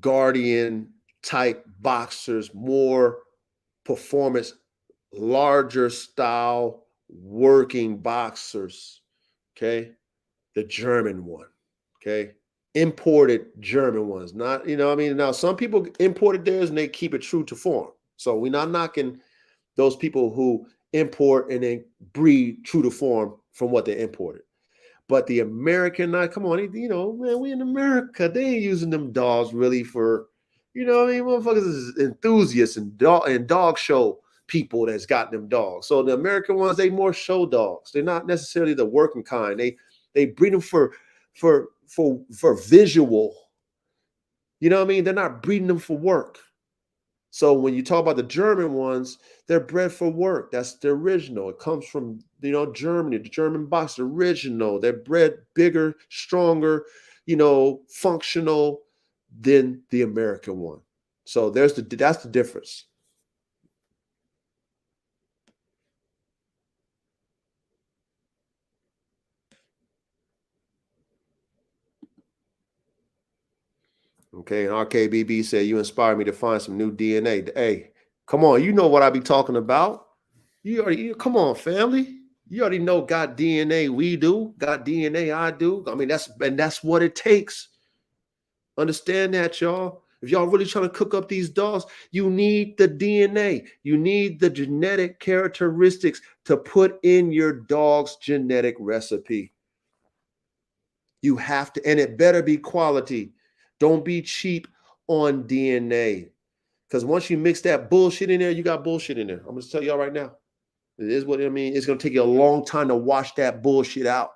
guardian type boxers, more performance, larger style working boxers. Okay. The German one. Okay. Imported German ones, not, I mean, now some people imported theirs and they keep it true to form. So we're not knocking those people who import and then breed true to form from what they imported. But the American, come on, man, we in America, they ain't using them dogs really for, I mean, motherfuckers is enthusiasts and dog show people that's got them dogs. So the American ones, they more show dogs. They're not necessarily the working kind. They breed them for visual. You know what I mean? They're not breeding them for work. So when you talk about the German ones, they're bred for work. That's the original. It comes from, Germany, the German box, original. They're bred bigger, stronger, functional than the American one. So that's the difference. Okay, and RKBB said, you inspired me to find some new DNA. Hey, come on, you know what I be talking about. Come on, family. You already know got DNA we do, got DNA I do. I mean, that's what it takes. Understand that, y'all. If y'all really trying to cook up these dogs, you need the DNA. You need the genetic characteristics to put in your dog's genetic recipe. You have to, and it better be quality. Don't be cheap on DNA. Because once you mix that bullshit in there, you got bullshit in there. I'm going to tell y'all right now. It is what I mean. It's going to take you a long time to wash that bullshit out.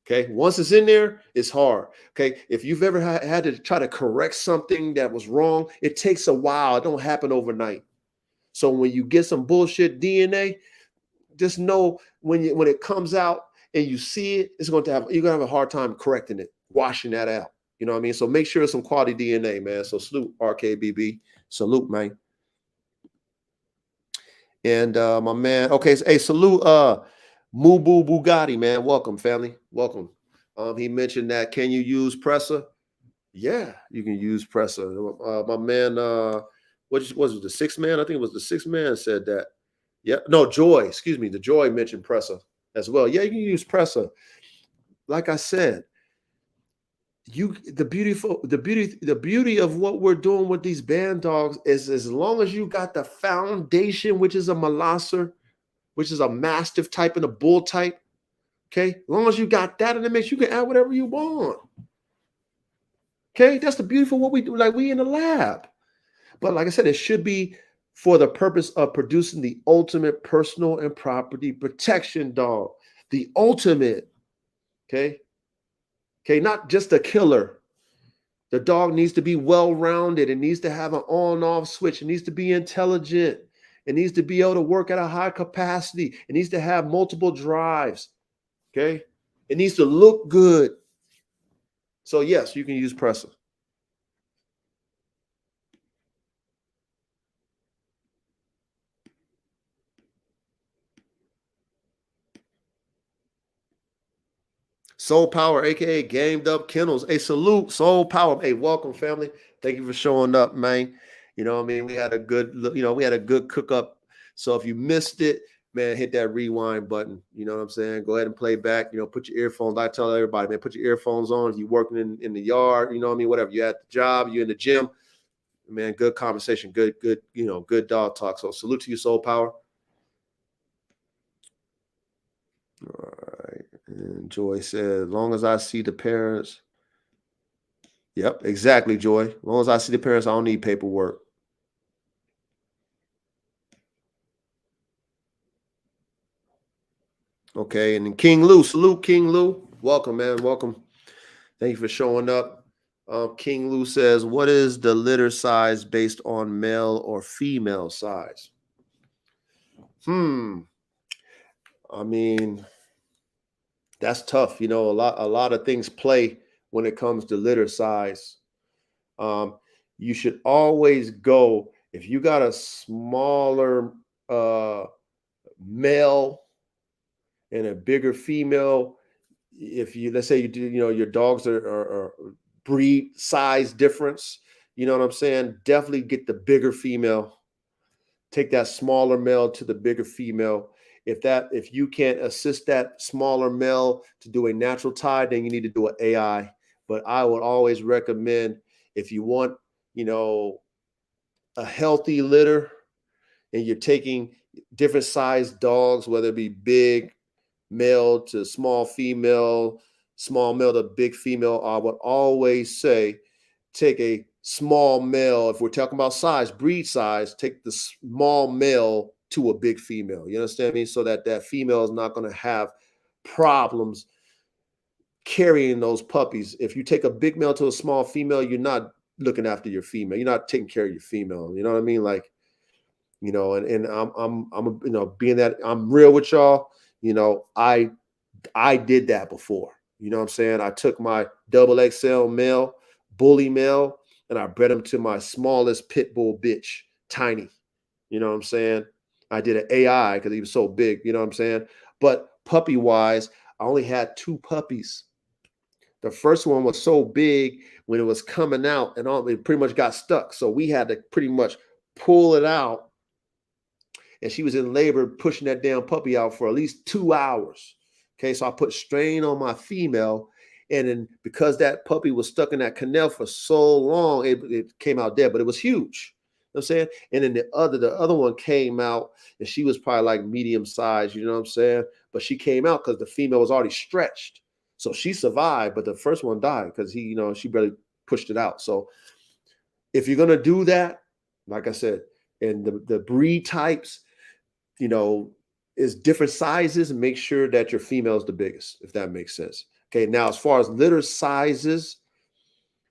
Okay. Once it's in there, it's hard. Okay. If you've ever had to try to correct something that was wrong, it takes a while. It don't happen overnight. So when you get some bullshit DNA, just know when it comes out and you see it, you're going to have a hard time correcting it, washing that out. You know what I mean? So make sure it's some quality DNA, man. So salute, RKBB. Salute, man. And my man, okay, so, hey, salute Mubu Bugatti, man. Welcome, family. Welcome. He mentioned that, can you use presser? Yeah, you can use presser. My man, what was it, the sixth man? I think it was the sixth man said that. Yeah, no, Joy, excuse me. The Joy mentioned presser as well. Yeah, you can use presser. Like I said, the beauty of what we're doing with these band dogs is, as long as you got the foundation, which is a Molosser, which is a Mastiff type and a Bull type, okay, as long as you got that in the mix, you can add whatever you want. Okay, that's the beautiful what we do, like we in the lab. But like I said, it should be for the purpose of producing the ultimate personal and property protection dog, the ultimate. Okay, not just a killer. The dog needs to be well-rounded. It needs to have an on and off switch. It needs to be intelligent. It needs to be able to work at a high capacity. It needs to have multiple drives. Okay. It needs to look good. So yes, you can use presser. Soul Power, aka Gamed Up Kennels. Hey, salute, Soul Power. Hey, welcome, family. Thank you for showing up, man. You know what I mean? We had a good, we had a good cook up. So if you missed it, man, hit that rewind button. You know what I'm saying? Go ahead and play back. You know, put your earphones. I tell everybody, man, put your earphones on. If you're working in the yard, you know what I mean? Whatever. You're at the job, you're in the gym. Man, good conversation. Good, you know, good dog talk. So salute to you, Soul Power. All right. And Joy said, as long as I see the parents. Yep, exactly, Joy. As long as I see the parents, I don't need paperwork. Okay, and then King Lou, salute King Lou. Welcome, man. Welcome. Thank you for showing up. King Lou says, what is the litter size based on male or female size? I mean, that's tough. You know, a lot of things play when it comes to litter size. You should always go if you got a smaller male and a bigger female. If you, let's say you do, you know, your dogs are breed size difference, you know what I'm saying? Definitely get the bigger female. Take that smaller male to the bigger female. If you can't assist that smaller male to do a natural tie, then you need to do an AI. But I would always recommend, if you want, you know, a healthy litter and you're taking different size dogs, whether it be big male to small male to big female, I would always say take a small male. If we're talking about size, breed size, take the small male to a big female. You understand me? So that that female is not going to have problems carrying those puppies. If you take a big male to a small female, you're not looking after your female. You're not taking care of your female. You know what I mean? Like, you know, and I'm you know, being that I'm real with y'all, you know, I did that before. You know what I'm saying? I took my double XL male, bully male, and I bred him to my smallest pit bull bitch, Tiny. You know what I'm saying? I did an AI because he was so big. You know what I'm saying? But puppy wise, I only had two puppies. The first one was so big when it was coming out, and all, it pretty much got stuck. So we had to pretty much pull it out, and she was in labor pushing that damn puppy out for at least 2 hours. Okay, so I put strain on my female, and then because that puppy was stuck in that canal for so long, it came out dead, but it was huge. You know what I'm saying? And then the other one came out, and she was probably like medium size, you know what I'm saying? But she came out because the female was already stretched. So she survived, but the first one died because he, you know, she barely pushed it out. So if you're gonna do that, like I said, and the breed types, you know, is different sizes, and make sure that your female is the biggest, if that makes sense. Okay, now as far as litter sizes,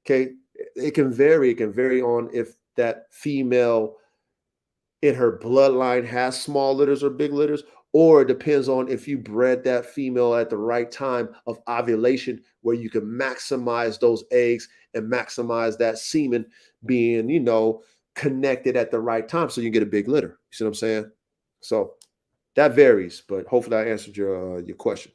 okay, it can vary. It can vary on if that female in her bloodline has small litters or big litters, or it depends on if you bred that female at the right time of ovulation, where you can maximize those eggs and maximize that semen being, you know, connected at the right time so you get a big litter. You see what I'm saying? So that varies, but hopefully I answered your question.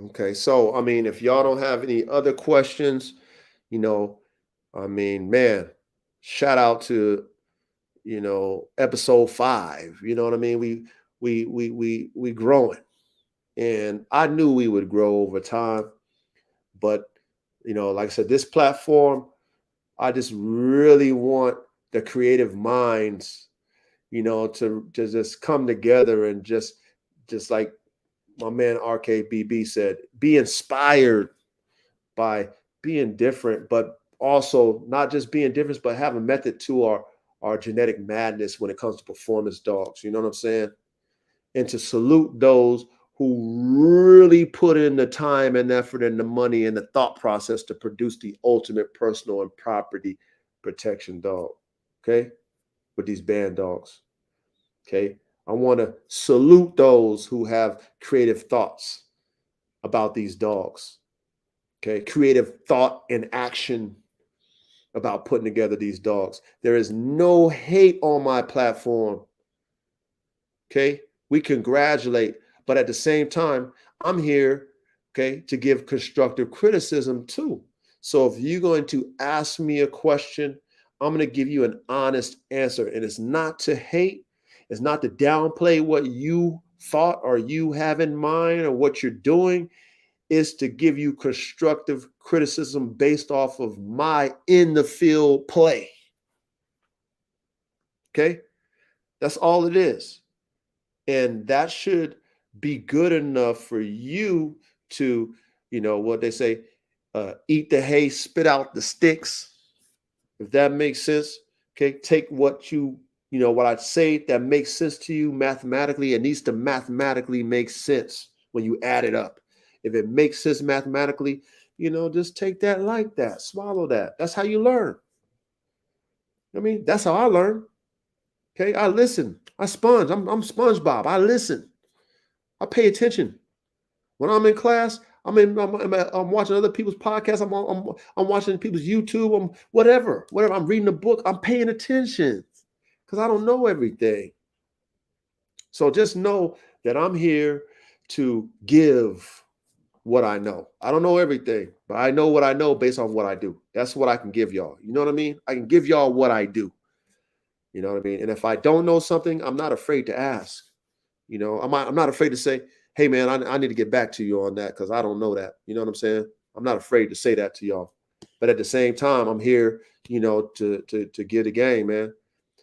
Okay, so I mean, if y'all don't have any other questions, you know, I mean, man, shout out to, you know, episode 5. You know what I mean? We growing, and I knew we would grow over time, but you know, like I said, this platform, I just really want the creative minds, you know, to just come together and just like my man RKBB said, be inspired by being different, but also not just being different, but have a method to our genetic madness when it comes to performance dogs. You know what I'm saying? And to salute those who really put in the time and effort and the money and the thought process to produce the ultimate personal and property protection dog. Okay, with these band dogs. Okay, I want to salute those who have creative thoughts about these dogs. Okay, creative thought and action about putting together these dogs. There is no hate on my platform. Okay, we congratulate, but at the same time, I'm here okay, to give constructive criticism too. So if you're going to ask me a question, I'm going to give you an honest answer. And it's not to hate, it's not to downplay what you thought or you have in mind or what you're doing. Is to give you constructive criticism based off of my in the field play. Okay? That's all it is. And that should be good enough for you to, what they say, eat the hay, spit out the sticks, if that makes sense. Okay? Take what what I say that makes sense to you mathematically. It needs to mathematically make sense when you add it up. If it makes sense mathematically, just take that like that, swallow that. That's how you learn. I mean, that's how I learn. Okay, I listen. I sponge. I'm SpongeBob. I listen. I pay attention. When I'm in class, I'm watching other people's podcasts. I'm watching people's YouTube. I'm whatever. I'm reading a book. I'm paying attention because I don't know everything. So just know that I'm here to give what I know. I don't know everything, but I know what I know based on what I do. That's what I can give y'all. You know what I mean? I can give y'all what I do. You know what I mean? And if I don't know something, I'm not afraid to ask. I'm not afraid to say, hey, man, I need to get back to you on that because I don't know that. You know what I'm saying? I'm not afraid to say that to y'all. But at the same time, I'm here, to give the game, man.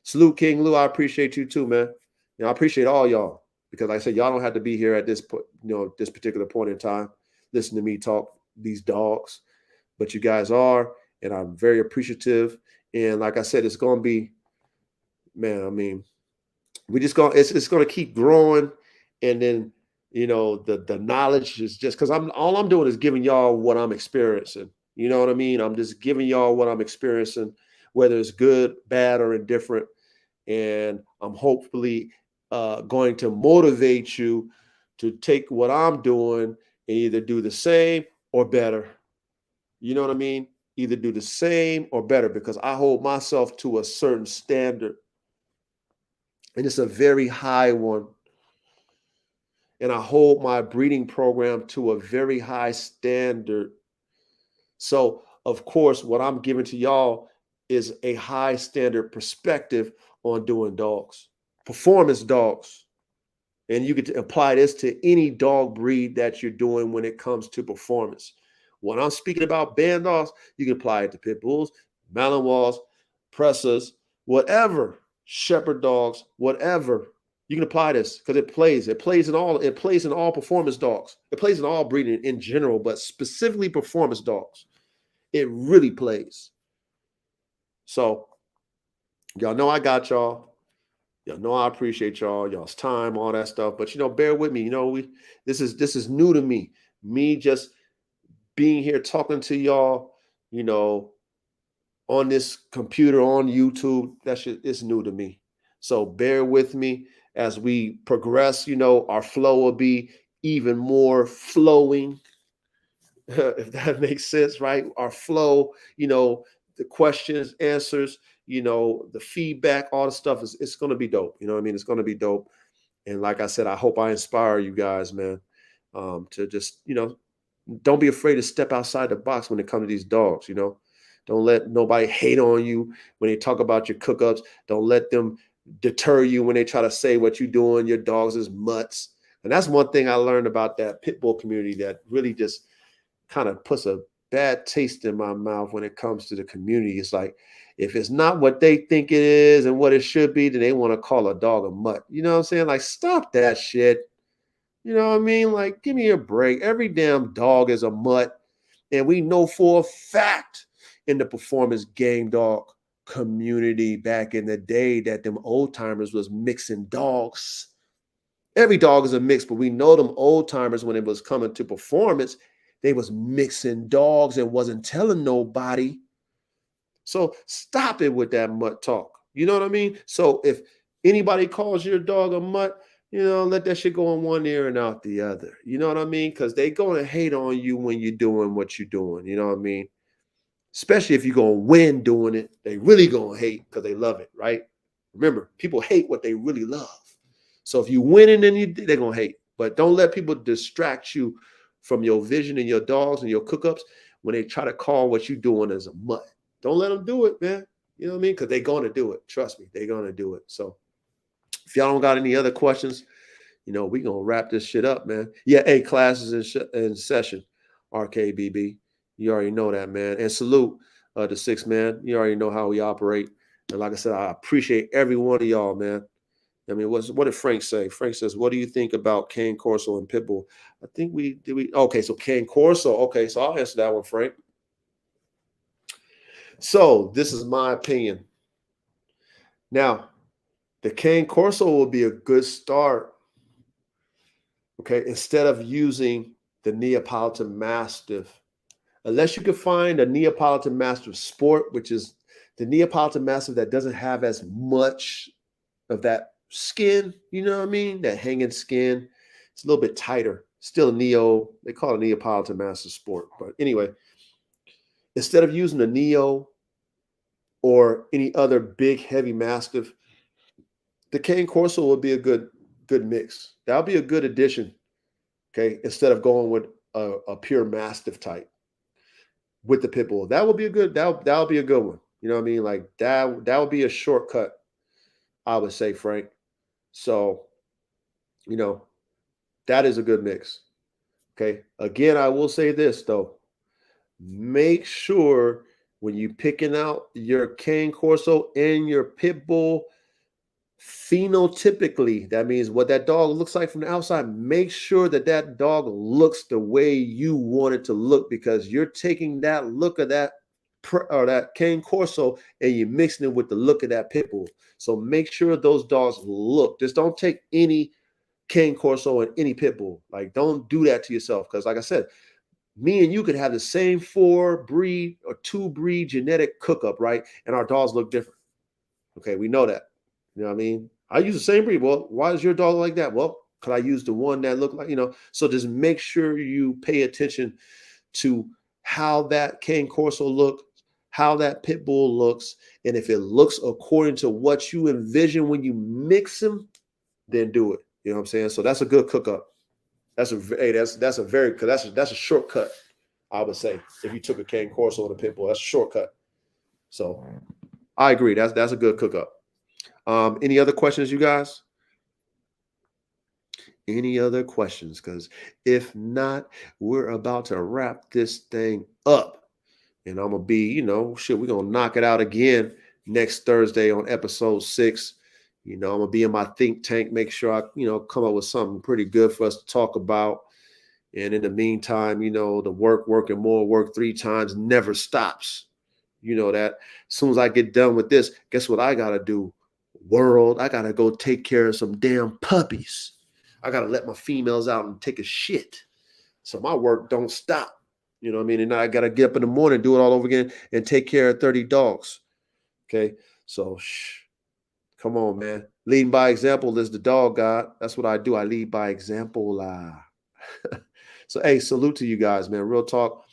Salute, King Lou. I appreciate you too, man. I appreciate all y'all because like I said, y'all don't have to be here at this this particular point in time. Listen to me talk these dogs, but you guys are, and I'm very appreciative. And like I said, it's going to be, man, I mean, we just going it's going to keep growing. And then, the knowledge is just because all I'm doing is giving y'all what I'm experiencing. You know what I mean? I'm just giving y'all what I'm experiencing, whether it's good, bad, or indifferent. And I'm hopefully going to motivate you to take what I'm doing and either do the same or better. You know what I mean? Either do the same or better because I hold myself to a certain standard. And it's a very high one. And I hold my breeding program to a very high standard. So, of course, what I'm giving to y'all is a high standard perspective on doing dogs, performance dogs. And you could apply this to any dog breed that you're doing when it comes to performance. When I'm speaking about Bandogs, you can apply it to pit bulls, Malinois, Pressers, whatever, shepherd dogs, whatever. You can apply this because it plays in all performance dogs. It plays in all breeding in general, but specifically performance dogs. It really plays. So y'all know I got y'all. Y'all know I appreciate y'all's time, all that stuff. But bear with me. This is new to me. Me just being here talking to y'all, on this computer, on YouTube. That shit is new to me. So bear with me as we progress. Our flow will be even more flowing, if that makes sense, right? Our flow, the questions, answers, the feedback, all the stuff it's going to be dope. You know what I mean? It's going to be dope. And like I said, I hope I inspire you guys, man, to just, don't be afraid to step outside the box when it comes to these dogs. Don't let nobody hate on you when they talk about your cook-ups. Don't let them deter you when they try to say what you're doing. Your dogs is mutts. And that's one thing I learned about that pit bull community that really just kind of puts a bad taste in my mouth when it comes to the community. It's like, if it's not what they think it is and what it should be, then they want to call a dog a mutt. You know what I'm saying? Like, stop that shit. You know what I mean? Like, give me a break. Every damn dog is a mutt. And we know for a fact in the performance game dog community back in the day that them old timers was mixing dogs. Every dog is a mix, but we know them old timers when it was coming to performance, they was mixing dogs and wasn't telling nobody. So stop it with that mutt talk. You know what I mean? So if anybody calls your dog a mutt, let that shit go in one ear and out the other. You know what I mean? Because they going to hate on you when you're doing what you're doing. You know what I mean? Especially if you're going to win doing it. They really going to hate because they love it, right? Remember, people hate what they really love. So if you winning, then they're going to hate. But don't let people distract you from your vision and your dogs and your cookups when they try to call what you're doing as a mutt. Don't let them do it, man. You know what I mean? Because they're going to do it. Trust me, they're going to do it. So if y'all don't got any other questions, we're going to wrap this shit up, man. Yeah, hey, classes in session, RKBB. You already know that, man. And salute the six man. You already know how we operate. And like I said, I appreciate every one of y'all, man. I mean, what did Frank say? Frank says, what do you think about Cane Corso and Pitbull? I think okay, so Cane Corso. Okay, so I'll answer that one, Frank. So this is my opinion. Now, the Cane Corso will be a good start, okay, instead of using the Neapolitan Mastiff. Unless you can find a Neapolitan Mastiff Sport, which is the Neapolitan Mastiff that doesn't have as much of that skin, you know what I mean? That hanging skin. It's a little bit tighter. Still they call it Neapolitan Mastiff Sport. But anyway, instead of using a Neo or any other big, heavy Mastiff, the Cane Corso would be a good mix. That'll be a good addition, okay, instead of going with a pure Mastiff type with the Pitbull. That would be that'll be a good one. You know what I mean? Like that would be a shortcut, I would say, Frank. So, that is a good mix. Okay. Again, I will say this though. Make sure when you're picking out your Cane Corso and your Pitbull, phenotypically, that means what that dog looks like from the outside, make sure that dog looks the way you want it to look, because you're taking that look of that Cane Corso and you're mixing it with the look of that Pitbull. So make sure those dogs look. Just don't take any Cane Corso and any Pitbull. Like, don't do that to yourself, because like I said, me and you could have the same 4-breed or 2-breed genetic cookup, right? And our dogs look different. Okay, we know that. You know what I mean? I use the same breed. Well, why is your dog like that? Well, could I use the one that looked like, so just make sure you pay attention to how that Cane Corso looks, how that Pitbull looks, and if it looks according to what you envision when you mix them, then do it. You know what I'm saying? So that's a good cookup. That's a shortcut, I would say. If you took a Cane Corso and a Pitbull, that's a shortcut. So I agree. That's a good cookup. Any other questions, you guys? Any other questions? Because if not, we're about to wrap this thing up. And I'm going to be, we're going to knock it out again next Thursday on episode 6. I'm going to be in my think tank, make sure I, come up with something pretty good for us to talk about. And in the meantime, the work and more work 3 times never stops. You know that. As soon as I get done with this, guess what I got to do? World, I got to go take care of some damn puppies. I got to let my females out and take a shit. So my work don't stop. You know what I mean? And I got to get up in the morning, do it all over again, and take care of 30 dogs. Okay? So, come on, man. Leading by example is the dog god. That's what I do. I lead by example. So, hey, salute to you guys, man. Real talk.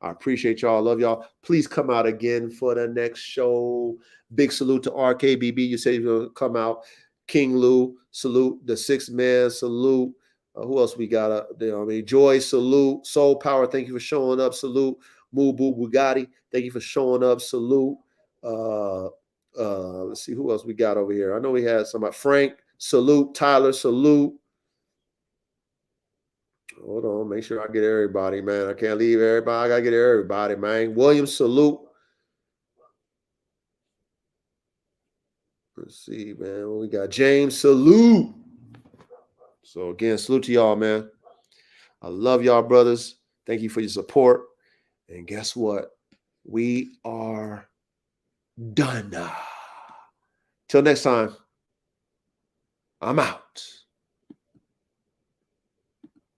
I appreciate y'all. I love y'all. Please come out again for the next show. Big salute to RKBB. You said you're going to come out. King Lou, salute. The 6th man, salute. Who else we got there? Joy, salute. Soul Power, thank you for showing up. Salute. Mubu Bugatti, thank you for showing up. Salute. Let's see who else we got over here. I know we had somebody. Frank, salute. Tyler, salute. Hold on, make sure I get everybody, man. I can't leave everybody. I gotta get everybody, man. William, salute. Let's see, man. We got James, salute. So again, salute to y'all, man. I love y'all, brothers. Thank you for your support. And guess what? We are done. Till next time, I'm out.